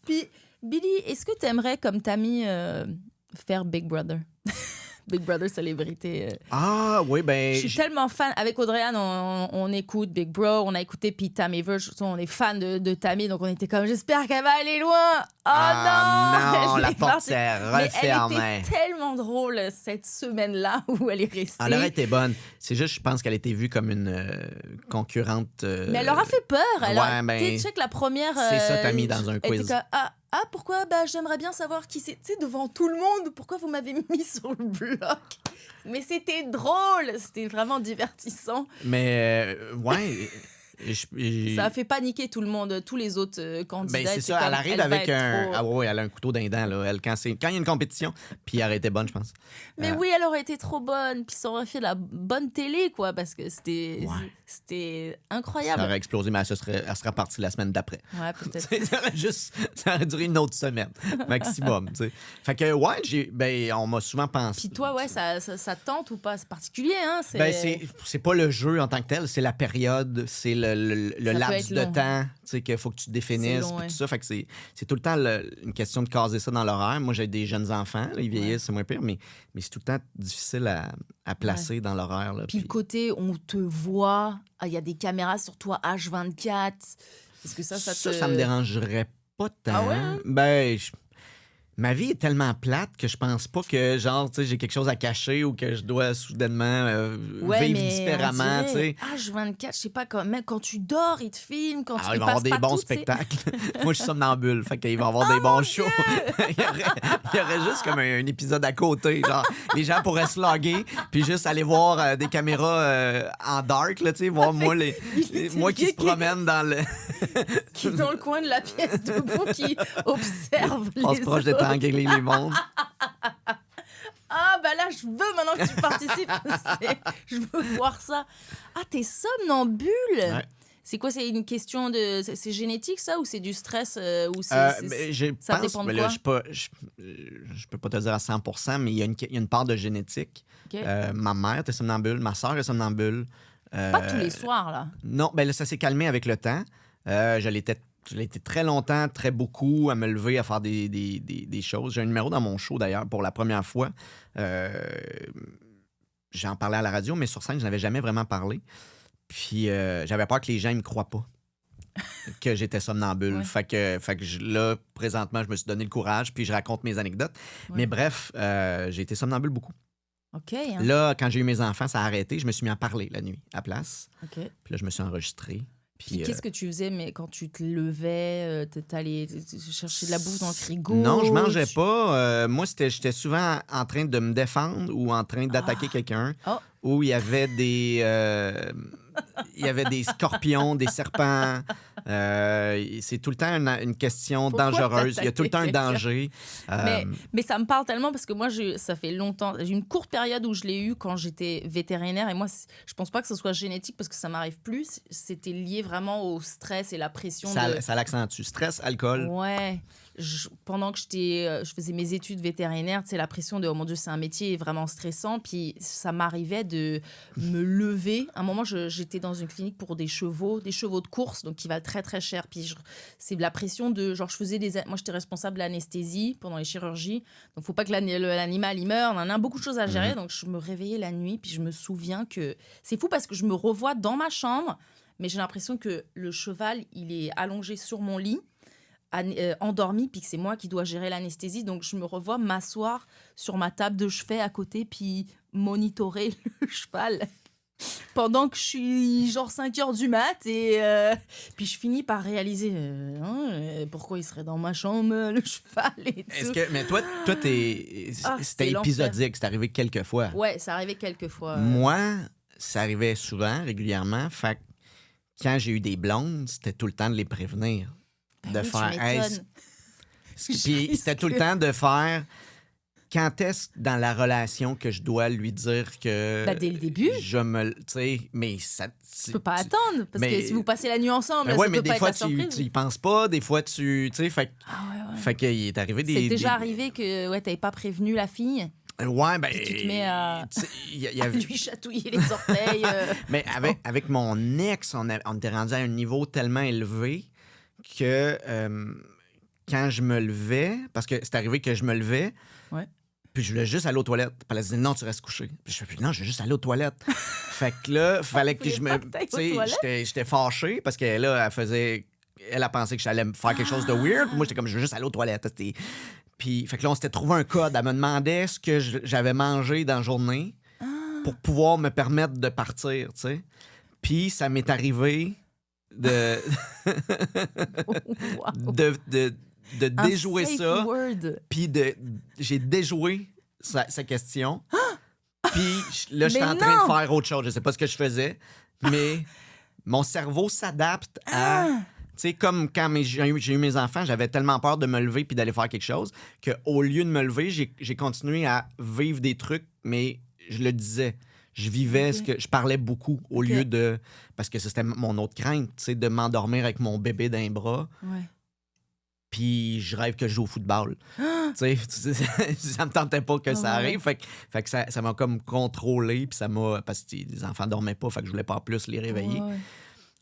Puis, Billy, est-ce que tu aimerais, comme Tammy, faire Big Brother? Big Brother célébrité. Ah, oui, ben. Je suis tellement fan. Avec Audrey-Anne, on écoute Big Bro, on a écouté puis Tammy Verge. On est fan de Tammy, donc on était comme, j'espère qu'elle va aller loin. Oh non! Non, la Je l'ai porte partie. s'est Mais elle refermée. était tellement drôle cette semaine-là où elle est restée. Elle aurait été bonne. C'est juste, je pense qu'elle a été vue comme une concurrente. Mais elle leur a fait peur. Elle ouais, ben, tu sais que la première. c'est ça, Tammy, dans un elle était quiz. comme, pourquoi? Bah, j'aimerais bien savoir qui c'est. Tu sais, devant tout le monde, pourquoi vous m'avez mis sur le bloc? Mais c'était drôle. C'était vraiment divertissant. Mais, ouais. Ça a fait paniquer tout le monde, tous les autres candidats. Ben, c'est ça, elle arrive avec un. Ah ouais, elle a un couteau d'un dent, là. Elle, quand il y a une compétition, puis elle aurait été bonne, je pense. Mais oui, elle aurait été trop bonne. Puis ça aurait fait la bonne télé, quoi, parce que c'était incroyable. Ça aurait explosé, mais elle serait partie la semaine d'après. Ouais, peut-être. Ça aurait duré une autre semaine, maximum. Tu sais. Fait que, ouais, on m'a souvent pensé. Puis toi, ouais, ça tente ou pas? C'est particulier, hein? C'est pas le jeu en tant que tel, c'est la période, c'est le laps de temps qu'il faut que tu définisses, long, puis ouais. tout ça. Fait que c'est tout le temps une question de caser ça dans l'horaire. Moi, j'ai des jeunes enfants, là, ils vieillissent, c'est moins pire, mais c'est tout le temps difficile à placer dans l'horaire. Là, Puis le côté, on te voit, il y a des caméras sur toi H24. Est-ce que ça te... Ça me dérangerait pas tant. Ah ouais, hein? Ben, ma vie est tellement plate que je pense pas que, genre, tu sais, j'ai quelque chose à cacher ou que je dois soudainement vivre différemment, tu sais. H24, je sais pas, même quand tu dors, ils te filment, quand Il va y avoir des bons spectacles. Moi, je suis somnambule, fait qu'il va y avoir des bons shows. il y aurait juste comme un épisode à côté, genre, les gens pourraient se loguer, puis juste aller voir des caméras en dark, là, tu sais, voir moi qui se promène dans le... qui est dans le coin de la pièce debout, qui observe les passe proche de t'engueuler les mondes. Ah, ben là, je veux maintenant que tu participes. Je veux voir ça. Ah, t'es somnambule? Ouais. C'est quoi? C'est une question de... C'est génétique, ça? Ou c'est du stress? Ou ça dépend de quoi? Je peux pas te dire à 100%, mais il y a une part de génétique. Okay. Ma mère était somnambule, ma soeur est somnambule. Pas tous les soirs, là. Non, ben là, ça s'est calmé avec le temps. Je l'ai été très longtemps, très beaucoup, à me lever, à faire des choses. J'ai un numéro dans mon show, d'ailleurs, pour la première fois. J'en parlais à la radio, mais sur scène, je n'avais jamais vraiment parlé. Puis j'avais peur que les gens ne me croient pas que j'étais somnambule. Ouais. Fait que là, présentement, je me suis donné le courage, puis je raconte mes anecdotes. Ouais. Mais bref, j'ai été somnambule beaucoup. OK. Hein? Là, quand j'ai eu mes enfants, ça a arrêté. Je me suis mis à parler la nuit, à place. OK. Puis là, je me suis enregistré. Puis qu'est-ce que tu faisais mais quand tu te levais, t'allais chercher de la bouffe dans le frigo? Non, je mangeais pas. Moi, j'étais souvent en train de me défendre ou en train d'attaquer quelqu'un. Oh. Où il y avait des scorpions, des serpents. C'est tout le temps une question Pourquoi dangereuse. Il y a tout le temps un t'attaquer danger. Mais ça me parle tellement parce que moi, ça fait longtemps. J'ai une courte période où je l'ai eu quand j'étais vétérinaire. Et moi, je pense pas que ce soit génétique parce que ça m'arrive plus. C'était lié vraiment au stress et la pression. Ça l'accentue. Stress, alcool. Ouais. Pendant que je faisais mes études vétérinaires, tu sais, la pression de « Oh mon Dieu, c'est un métier vraiment stressant ». Puis ça m'arrivait de me lever. À un moment, j'étais dans une clinique pour des chevaux de course, donc qui valent très, très cher. Puis c'est la pression de... Genre, moi, j'étais responsable de l'anesthésie pendant les chirurgies. Donc, faut pas que l'animal, il meure. On a beaucoup de choses à gérer. Donc, je me réveillais la nuit. Puis je me souviens que... C'est fou parce que je me revois dans ma chambre, mais j'ai l'impression que le cheval, il est allongé sur mon lit, endormie, puis que c'est moi qui dois gérer l'anesthésie. Donc, je me revois m'asseoir sur ma table de chevet à côté, puis monitorer le cheval. Pendant que je suis genre 5 heures du mat, et puis je finis par réaliser pourquoi il serait dans ma chambre, le cheval et tout. Mais toi c'était l'enfer. épisodique, c'est arrivé quelques fois. Ouais, ça arrivait quelques fois. Moi, ça arrivait souvent, régulièrement. Fait que quand j'ai eu des blondes, c'était tout le temps de les prévenir. Ben De oui, tu faire. m'étonnes. Puis c'était tout le temps de faire. Quand est-ce dans la relation que je dois lui dire que. Ben, dès le début. Je me. Tu sais, mais ça. Tu peux pas attendre, parce que si vous passez la nuit ensemble, Mais ça ouais, peut mais pas des être fois, la tu surprise. y penses pas, des fois, tu sais, fait qu'il est arrivé des. C'est déjà arrivé que t'avais pas prévenu la fille, Ouais, ben. puis tu te mets à tu sais, il y a- lui chatouiller les orteils. Mais avec mon ex, on était rendu à un niveau tellement élevé que quand je me levais, parce que c'est arrivé que je me levais, Ouais. puis je voulais juste aller aux toilettes. Puis elle disait non, tu restes couché. Puis je fais non, je veux juste aller aux toilettes. Fait que là, fallait que je me. Faut pas que Tu t'ailles aux sais, j'étais fâché parce que là, elle a pensé que j'allais me faire quelque chose de weird. Moi, j'étais comme, je veux juste aller aux toilettes. Puis, fait que là, on s'était trouvé un code. Elle me demandait ce que j'avais mangé dans la journée pour pouvoir me permettre de partir, tu sais. Puis, ça m'est arrivé de, Wow. de Un déjouer safe ça. word. Puis, j'ai déjoué sa question. Puis, là, j'étais Mais en train non! de faire autre chose. Je sais pas ce que je faisais, mais mon cerveau s'adapte à... Tu sais, comme quand j'ai eu mes enfants, j'avais tellement peur de me lever puis d'aller faire quelque chose qu'au lieu de me lever, j'ai continué à vivre des trucs, mais je le disais. Je vivais Ok. ce que je parlais beaucoup au Ok. lieu de... Parce que c'était mon autre crainte, tu sais, de m'endormir avec mon bébé dans les bras. Ouais. Puis je rêve que je joue au football. Tu sais, ça me tentait pas que ça Ouais. arrive. Fait que ça m'a comme contrôlé. Puis ça m'a. Parce que les enfants dormaient pas. Fait que je voulais pas en plus les réveiller. Ouais.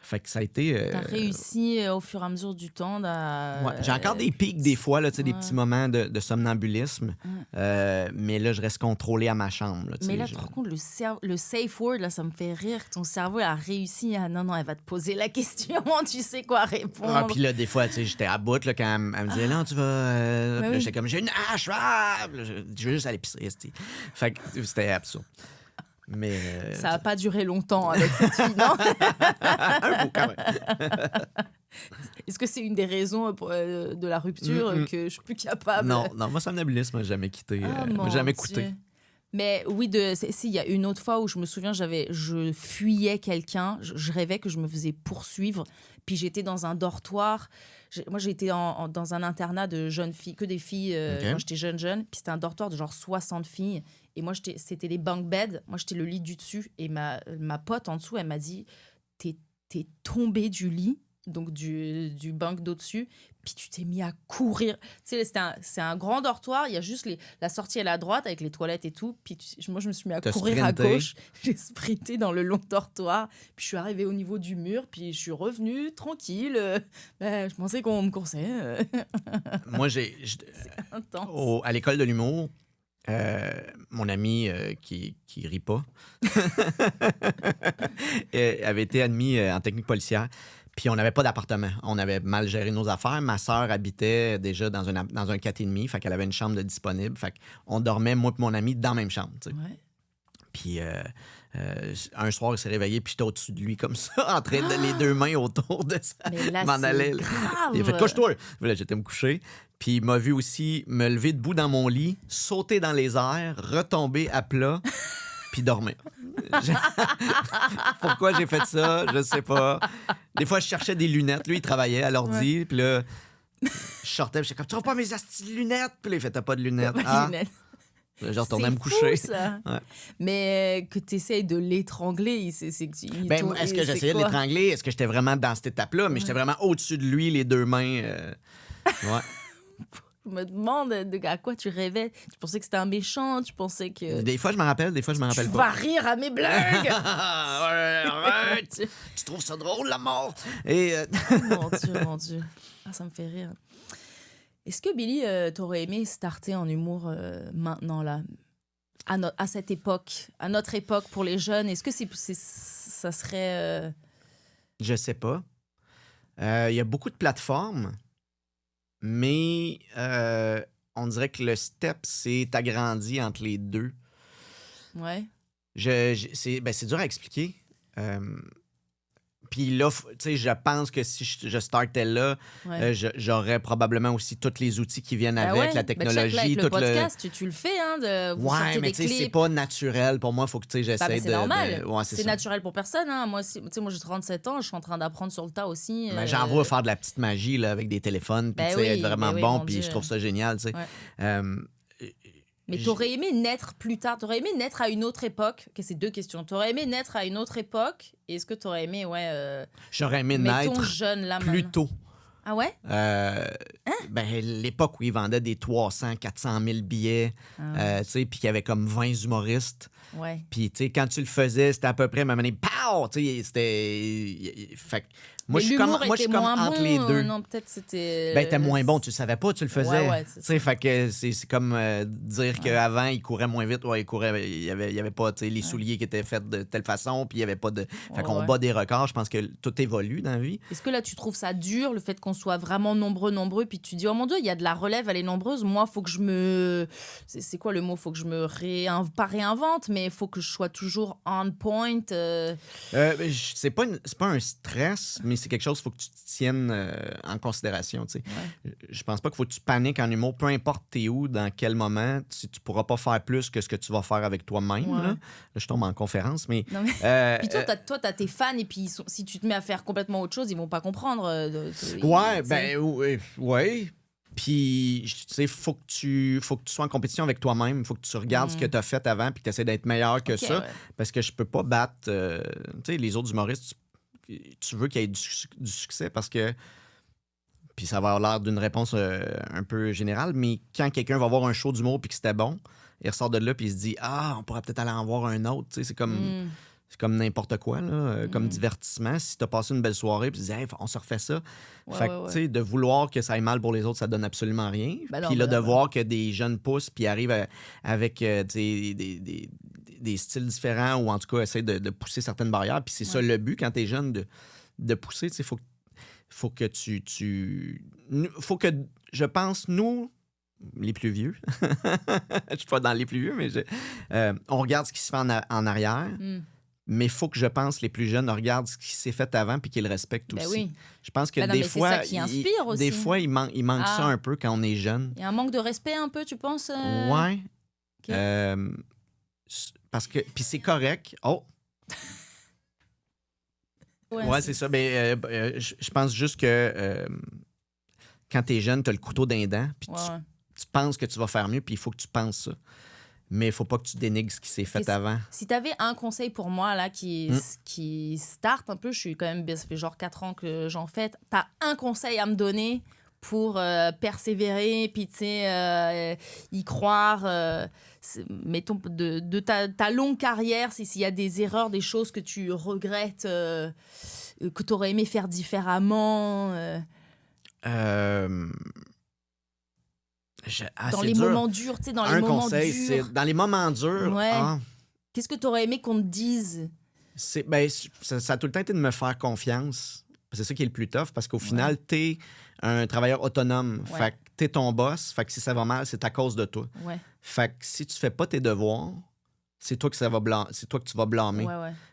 Fait que ça a été. T'as réussi au fur et à mesure du temps. Ouais, j'ai encore des pics des fois, là, tu sais, des ouais. petits moments de somnambulisme. Mais là, je reste contrôlé à ma chambre. Là, tu Mais sais, là, par contre, le safe word, là, ça me fait rire. Ton cerveau a réussi à... Non, elle va te poser la question. Tu sais quoi répondre. Ah, puis là, des fois, tu sais, j'étais à bout là, quand elle me disait, là, tu vas. Puis là, oui. j'étais comme, j'ai une hache, puis là, je veux juste aller pisser. esti. Fait que c'était absurde. Mais. Ça n'a pas duré longtemps avec cette fille, non? un bout, quand même. Est-ce que c'est une des raisons de la rupture que je suis plus capable? Non, moi, somnambulisme m'a jamais quitté. Ah, m'a mon jamais Dieu. coûté. Mais oui, il y a une autre fois où je me souviens, je fuyais quelqu'un, je rêvais que je me faisais poursuivre, puis j'étais dans un dortoir. Moi, j'étais dans un internat de jeunes filles, que des filles, Ok. quand j'étais jeune, puis c'était un dortoir de genre 60 filles, et moi, c'était les bunk beds, moi, j'étais le lit du dessus, et ma pote en dessous, elle m'a dit, t'es tombée du lit, donc du bunk d'au-dessus, puis tu t'es mis à courir. Tu sais, c'est un grand dortoir, il y a juste la sortie à la droite avec les toilettes et tout, puis moi, je me suis mis à T'as courir à sprinté. gauche, j'ai sprinté dans le long dortoir, puis je suis arrivée au niveau du mur, puis je suis revenue tranquille. Je pensais qu'on me coursait. Moi, Intense. à l'école de l'humour, mon ami qui rit pas avait été admis en technique policière. Puis on n'avait pas d'appartement. On avait mal géré nos affaires. Ma sœur habitait déjà dans un 4,5, fait qu'elle avait une chambre de disponible. Fait qu'on dormait, moi et mon ami, dans la même chambre. Tu sais. Ouais. Puis un soir, il s'est réveillé, puis j'étais au-dessus de lui comme ça, en train de les deux mains autour de ça. Mais là, m'en c'est allait. Là. grave. Il a fait couche-toi. Puis là, j'étais me coucher. Puis il m'a vu aussi me lever debout dans mon lit, sauter dans les airs, retomber à plat, puis dormir. Pourquoi j'ai fait ça? Je sais pas. Des fois, je cherchais des lunettes. Lui, il travaillait à l'ordi. Puis là, je sortais. Puis j'étais comme, tu trouves pas mes astis de lunettes? Puis là, il fait, t'as pas de lunettes. Pas de Ah. lunettes. Je retournais C'est me coucher. fou, ça. Ouais. Mais que tu essayes de l'étrangler, c'est Ben, est-ce que j'essayais de l'étrangler? Est-ce que j'étais vraiment dans cette étape-là? Mais j'étais vraiment au-dessus de lui, les deux mains. Ouais. Je me demande à quoi tu rêvais. Tu pensais que c'était un méchant, tu pensais que... Des fois, je m'en rappelle, des fois, je m'en Tu rappelle vas pas. rire à mes blagues! Ouais, arrête! Tu trouves ça drôle, la mort? Et Mon Dieu. Ah, ça me fait rire. Est-ce que Billy, t'aurais aimé starter en humour maintenant, là, à cette époque, à notre époque pour les jeunes? Est-ce que ça serait... je sais pas. Il y a beaucoup de plateformes. mais on dirait que le step s'est agrandi entre les deux. Ouais. C'est dur à expliquer. Puis là, tu sais, je pense que si je startais là, Ouais. j'aurais probablement aussi tous les outils qui viennent Ben avec, ouais. la Ben, check, technologie, là, avec tout le podcast, tu le fais, hein, vous Ouais, sortez mais des tu sais, c'est clips. pas naturel. Pour moi, il faut que tu sais, Bah, mais j'essaie c'est normal. Ouais, c'est C'est ça. naturel pour personne. Hein. Moi, moi j'ai 37 ans, je suis en train d'apprendre sur le tas aussi. Mais j'en vois faire de la petite magie là, avec des téléphones, puis Ben tu sais, oui, être vraiment ben oui, bon, mon puis Dieu. je trouve ça génial, tu sais. Ouais. Euh, Mais t'aurais aimé naître plus tard, t'aurais aimé naître à une autre époque. Ok, c'est 2 questions. T'aurais aimé naître à une autre époque et est-ce que t'aurais aimé, J'aurais aimé mettons naître jeune là plus maintenant. tôt. Ah ouais? Ben, l'époque où ils vendaient des 300, 400 000 billets, tu sais, puis qu'il y avait comme 20 humoristes. Ouais. Puis, tu sais, quand tu le faisais, c'était à peu près, à un moment donné, pow! Tu sais, c'était... Fait que moi, Mais je suis comme, l'humour moi, je suis était comme moins entre bon, les deux. non, peut-être c'était. Ben, t'es moins bon, tu le savais pas, tu le faisais. Ouais, Tu sais, fait que c'est comme dire qu'avant, il courait moins vite. Ouais, il y avait pas, tu sais, les souliers qui étaient faits de telle façon, puis il y avait pas de... Fait qu'on Ouais. bat des records. Je pense que tout évolue dans la vie. Est-ce que là, tu trouves ça dur, le fait qu'on soit vraiment nombreux, puis tu dis, oh mon Dieu, il y a de la relève, elle est nombreuse. Moi, faut que je me. C'est quoi le mot? Faut que je me pas réinvente, mais faut que je sois toujours on point. C'est pas un stress, mais c'est quelque chose qu'il faut que tu te tiennes en considération. Tu sais. Je pense pas qu'il faut que tu paniques en humour, peu importe t'es où, dans quel moment, tu pourras pas faire plus que ce que tu vas faire avec toi-même. Ouais. Là, je tombe en conférence, mais... Non, mais... Puis toi, t'as tes fans, et puis si tu te mets à faire complètement autre chose, ils vont pas comprendre. Ouais, ben oui. Puis, tu sais, faut que tu sois en compétition avec toi-même. Il faut que tu regardes ce que tu as fait avant puis que tu essaies d'être meilleur que ça. Ouais. Parce que je peux pas battre tu sais, les autres humoristes. Tu veux qu'il y ait du succès parce que... Puis ça va avoir l'air d'une réponse un peu générale, mais quand quelqu'un va voir un show d'humour puis que c'était bon, il ressort de là puis il se dit « Ah, on pourrait peut-être aller en voir un autre. » Tu sais, c'est comme... C'est comme n'importe quoi, là, comme divertissement. Si tu as passé une belle soirée puis tu dis hey, on se refait ça. Fait que, tu sais, de vouloir que ça aille mal pour les autres, ça donne absolument rien. Puis là, de voir que des jeunes poussent puis arrivent avec des styles différents ou en tout cas essaient de pousser certaines barrières. Puis c'est ça le but quand tu es jeune, de pousser. Tu sais, faut que faut que, je pense, nous, les plus vieux, je suis pas dans les plus vieux, mais on regarde ce qui se fait en arrière. Mais il faut que, je pense, les plus jeunes regardent ce qui s'est fait avant puis qu'ils le respectent aussi. Oui. Je pense que des fois, c'est ça qui inspire aussi. Des fois, il manque ça un peu quand on est jeune. Il y a un manque de respect un peu, tu penses? Ouais. Okay. Parce que... Puis c'est correct. Oh! Ouais, c'est ça. Mais je pense juste que quand t'es jeune, t'as le couteau d'un dent puis tu penses que tu vas faire mieux puis il faut que tu penses ça. Mais il faut pas que tu dénigres ce qui s'est fait avant. Si tu avais un conseil pour moi là qui start un peu, je suis quand même, ça fait genre 4 ans que j'en fais, tu as un conseil à me donner pour persévérer, puis tu sais, y croire, mettons, de ta longue carrière, s'il y a des erreurs, des choses que tu regrettes, que tu aurais aimé faire différemment dans les moments durs, tu sais, dans les moments durs. Un conseil, c'est dans les moments durs. Ouais. Qu'est-ce que tu aurais aimé qu'on te dise? Ça a tout le temps été de me faire confiance. C'est ça qui est le plus tough, parce qu'au final, t'es un travailleur autonome. Fait que t'es ton boss. Fait que si ça va mal, c'est à cause de toi. Fait que si tu fais pas tes devoirs, c'est toi que tu vas blâmer.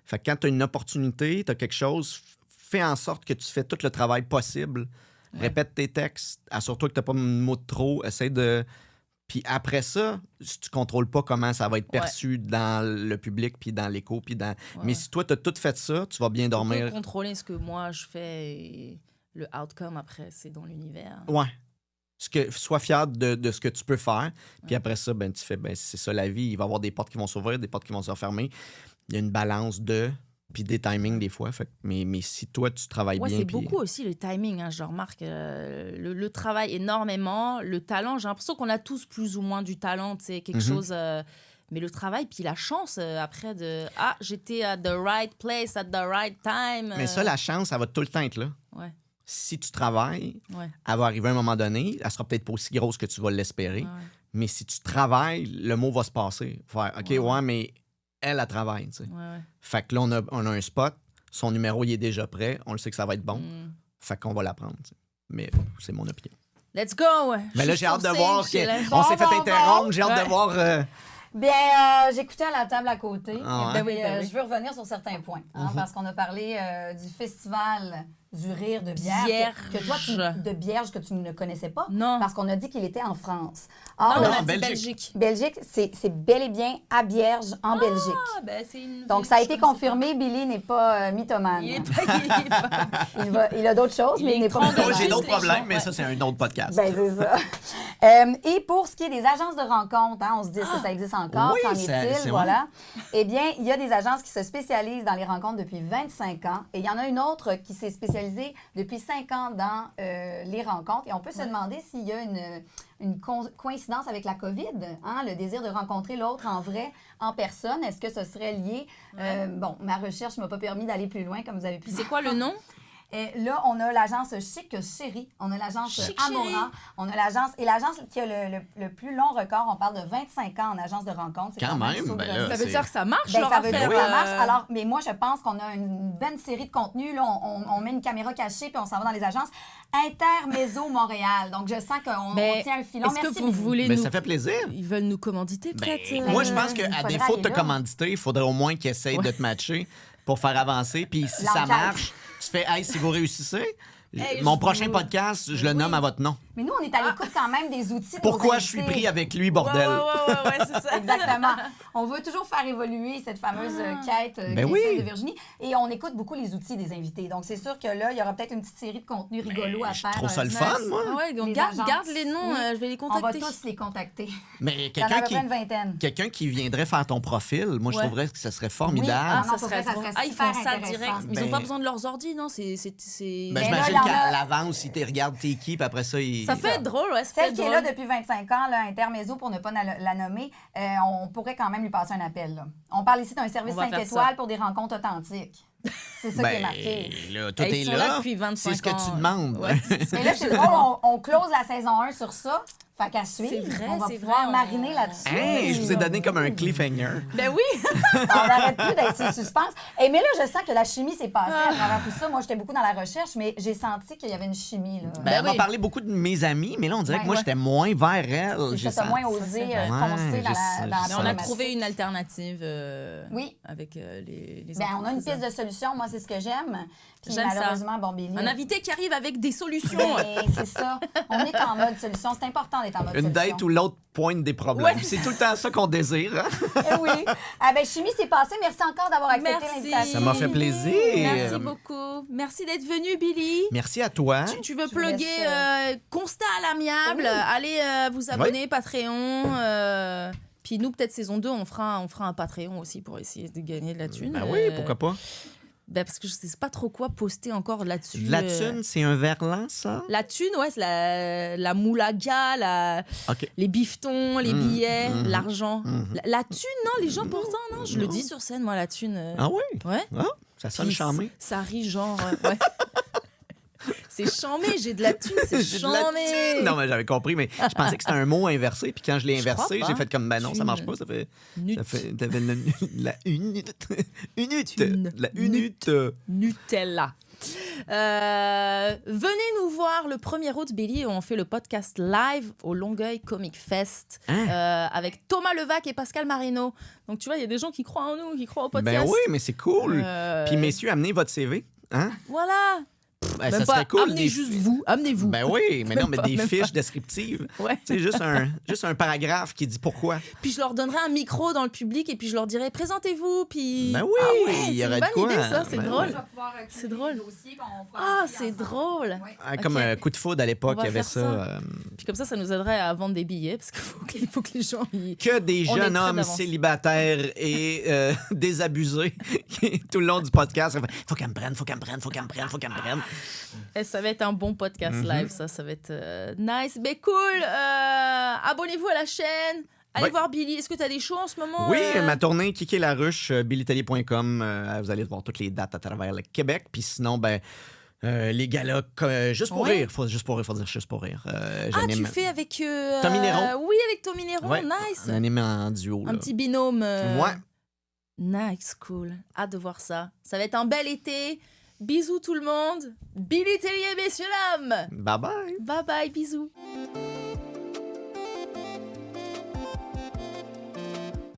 Fait que quand t'as une opportunité, t'as quelque chose, fais en sorte que tu fais tout le travail possible. Répète tes textes, assure-toi que t'as pas de mots de trop, essaie de... Puis après ça, si tu contrôles pas comment ça va être perçu dans le public, puis dans l'écho, puis dans... Mais si toi, t'as tout fait ça, tu vas bien dormir. Tu peux contrôler ce que moi, je fais et le outcome, après, c'est dans l'univers. Ouais. Sois fier de ce que tu peux faire. Puis après ça, tu fais, c'est ça la vie. Il va y avoir des portes qui vont s'ouvrir, des portes qui vont se refermer. Il y a une balance puis des timings des fois. Mais si toi, tu travailles bien... c'est beaucoup aussi le timing, hein, je remarque. Le travail énormément, le talent. J'ai l'impression qu'on a tous plus ou moins du talent, tu sais, quelque chose... mais le travail, puis la chance après de... Ah, j'étais at the right place, at the right time. Mais ça, la chance, elle va tout le temps être là. Si tu travailles, elle va arriver à un moment donné. Elle sera peut-être pas aussi grosse que tu vas l'espérer. Mais si tu travailles, le mot va se passer. Faire, OK, mais... Elle travaille, tu sais. Fait que là, on a un spot, son numéro, il est déjà prêt, on le sait que ça va être bon. Fait qu'on va la prendre, tu sais. Mais c'est mon opinion. Let's go! Mais là, j'ai hâte de voir. j'ai la- On s'est fait Bon, interrompre. J'ai hâte Ouais. de voir. Bien, j'écoutais à la table à côté. Ah ouais? Et puis, Ben oui. je veux revenir sur certains points. Parce qu'on a parlé du festival du rire de Bierge. Bierge. Que toi, de Bierge que tu ne connaissais pas. Non. Parce qu'on a dit qu'il était en France. Non, Or, on le- a dit Belgique. Belgique. Belgique, c'est bel et bien à Bierge, en Belgique. Ah, ben, c'est une Donc, ville ça a que été je connaissais confirmé. Billy n'est pas mythomane. pas. Il est pas... Il a d'autres choses, Il mais est il n'est pas grand de Moi, mythomane. j'ai d'autres les gens, problèmes, mais ouais. ça, c'est un autre podcast. Ben, c'est ça. Et pour ce qui est des agences de rencontres, on se dit est-ce que ça existe encore? Oui, Qu'en c'est est-il? Voilà. Eh bien, il y a des agences qui se spécialisent dans les rencontres depuis 25 ans. Et il y en a une autre qui s'est spécialisée depuis 5 ans dans les rencontres. Et on peut se demander s'il y a une coïncidence avec la COVID, hein, le désir de rencontrer l'autre en vrai, en personne. Est-ce que ce serait lié? Bon, ma recherche ne m'a pas permis d'aller plus loin, comme vous avez pu C'est quoi le nom? Et là, on a l'agence Chic Chérie, on a l'agence Chic Amora, Chérie. on a l'agence... Et l'agence qui a le plus long record, on parle de 25 ans en agence de rencontre. C'est Quand même, saugrenu. ben là, Ça veut c'est- dire que ça marche, Ben, leur ça veut dire affaire, que ça marche. Alors, mais moi, je pense qu'on a une bonne série de contenus. Là, on met une caméra cachée puis on s'en va dans les agences. Intermezzo Montréal. Donc, je sens qu'on Mais on tient un filon. est-ce que Merci, vous Lily. voulez Mais nous... ça fait plaisir. Ils veulent nous commanditer, Ben, peut-être? moi, je pense il qu'à faudrait défaut de te aller là. commanditer, il faudrait au moins qu'ils essayent de te matcher pour faire avancer. Puis si ça L'enquête. marche, tu fais « Hey, si vous réussissez, Hey, mon je prochain vous- podcast, je le nomme à votre nom. Mais nous, on est à l'écoute quand même des outils. de nos Pourquoi je suis invités. pris avec lui, Ouais, bordel? ouais, c'est ça. Exactement. On veut toujours faire évoluer cette fameuse quête Ben qui est oui. celle de Virginie. Et on écoute beaucoup les outils des invités. Donc, c'est sûr que là, il y aura peut-être une petite série de contenus rigolos à Je faire. trouve ça le nice. fun, moi. Ah ouais, donc Les garde agences. les noms, Oui. je vais les On va contacter. tous les contacter. Mais Il y en a à quelqu'un peu qui, près une vingtaine. quelqu'un qui viendrait faire ton profil, moi, je Ouais. trouverais que ça serait Oui. formidable. Ah, non, Ça pour serait vrai, ça drôle. serait Ah, ils super font ça intéressant. direct. Mais ils n'ont Ben- pas besoin de leurs ordi, non? C'est... Ben, là, j'imagine il y en a- qu'à l'avance, ils te regardent t'es qui, puis après ça, ils... Ça fait drôle, ouais. Ça Celle fait qui est drôle. là depuis 25 ans, là, Intermezzo, pour ne pas la nommer, on pourrait quand même lui passer un appel. Là. On parle ici d'un service On va 5 faire étoiles ça. pour des rencontres authentiques. C'est ça qui est marqué. là, tout Ils est sont là. là depuis 25 C'est ce que ans. tu demandes. Ouais, Mais là, c'est drôle, on close la saison 1 sur ça. Fait qu'à suivre, C'est vrai, on va c'est pouvoir vrai, mariner là-dessus. Hey, je vous ai donné comme un cliffhanger. Ben oui! On n'arrête plus d'être sur le suspense. Et mais là, je sens que la chimie s'est passée à travers tout ça. Moi, j'étais beaucoup dans la recherche, mais j'ai senti qu'il y avait une chimie. Là. Ben, elle m'a oui. parlé beaucoup de mes amis, mais là, on dirait Ouais, que moi, ouais. j'étais moins vers elle. C'est J'ai ça, t'as senti- moins osé c'est vrai. foncer Ouais, dans je sais, la Mais on a problématique. trouvé une alternative Oui. avec les Ben, on a une entreprises. piste de solution. Moi, c'est ce que j'aime. Puis J'aime ça. malheureusement, bon, Billy. Un invité qui arrive avec des solutions. Ben, c'est ça. On est en mode solution. C'est important d'être en mode Une solution. date où l'autre pointe des problèmes. Ouais, c'est tout le temps ça qu'on désire. Hein? Eh oui. Ah ben, chimie, c'est passé. Merci encore d'avoir accepté Merci. l'invitation. Ça m'a fait plaisir. Merci beaucoup. Merci d'être venu, Billy. Merci à toi. Tu veux Je plugger laisse, Constat à l'amiable. Oui. Allez vous abonner, Patreon. Puis nous, peut-être saison 2, on fera un Patreon aussi pour essayer de gagner de la thune. Ben oui, pourquoi pas. Ben parce que je sais pas trop quoi poster encore là-dessus. La thune, c'est un verlan, ça? La thune, ouais, c'est la moulaga, OK. les bifetons, les billets, mhm, l'argent. mhm. La thune, non, les gens pourtant, non, je le dis sur scène, moi, la thune. Ah oui? Ouais. Ah, ça sonne Puis charmé. Ça rit genre, ouais. C'est charmé, j'ai de la thune, c'est J'ai de la charmé. thune. Non, mais j'avais compris, mais je pensais que c'était un mot inversé. Puis quand je l'ai Je inversé, crois j'ai pas. fait comme, ben non, ça marche Thune. pas. Ça fait. Nut. Ça fait. T'avais la unite. Unite. Thune. La unite. Nutella. Venez nous voir le 1er août, Billy. On fait le podcast live au Longueuil Comic Fest Hein? avec Thomas Levac et Pascal Marino. Donc, tu vois, il y a des gens qui croient en nous, qui croient au podcast. Ben oui, mais c'est cool. Euh, Puis messieurs, amenez votre CV. Hein? Voilà. Ben, Même ça pas, serait cool. amenez des- juste vous. Amenez-vous. Ben oui, mais non, mais Même des pas, même fiches pas. descriptives. Ouais. Tu sais, juste un paragraphe qui dit pourquoi. Puis je leur donnerai un micro dans le public et puis je leur dirai présentez-vous. Puis Ben oui, Ah ouais, il y c'est aurait une de bonne quoi. idée, ça, c'est Ben drôle. oui. C'est drôle. Ah, c'est drôle. Comme Ok. un coup de foudre à l'époque, On il y va avait faire ça. ça. Puis comme ça nous aiderait à vendre des billets parce qu'il faut que les gens. Que des On est jeunes très hommes d'avance. célibataires et désabusés qui, tout le long du podcast. Faut qu'elle me prenne, faut qu'elle me prenne, faut qu'elle me prenne, faut qu'elle me prenne. Et ça va être un bon podcast Mhm. live, ça va être nice. Mais cool. Abonnez-vous à la chaîne. Allez Ouais. voir Billy. Est-ce que tu as des shows en ce moment? Oui, ma tournée Kiki la ruche, billytellier.com. Vous allez voir toutes les dates à travers le Québec. Puis sinon, ben. Les galas, juste pour Ouais. rire. Faut dire juste pour rire. Ah, J'anime- tu fais avec. Tommy Néron. Oui, avec Tommy Néron. Ouais. Nice. On anime en duo. Un là. petit binôme. Ouais. Nice, cool. Hâte de voir ça. Ça va être un bel été. Bisous tout le monde. Billy Tellier, messieurs dames. Bye bye. Bye bye, bisous.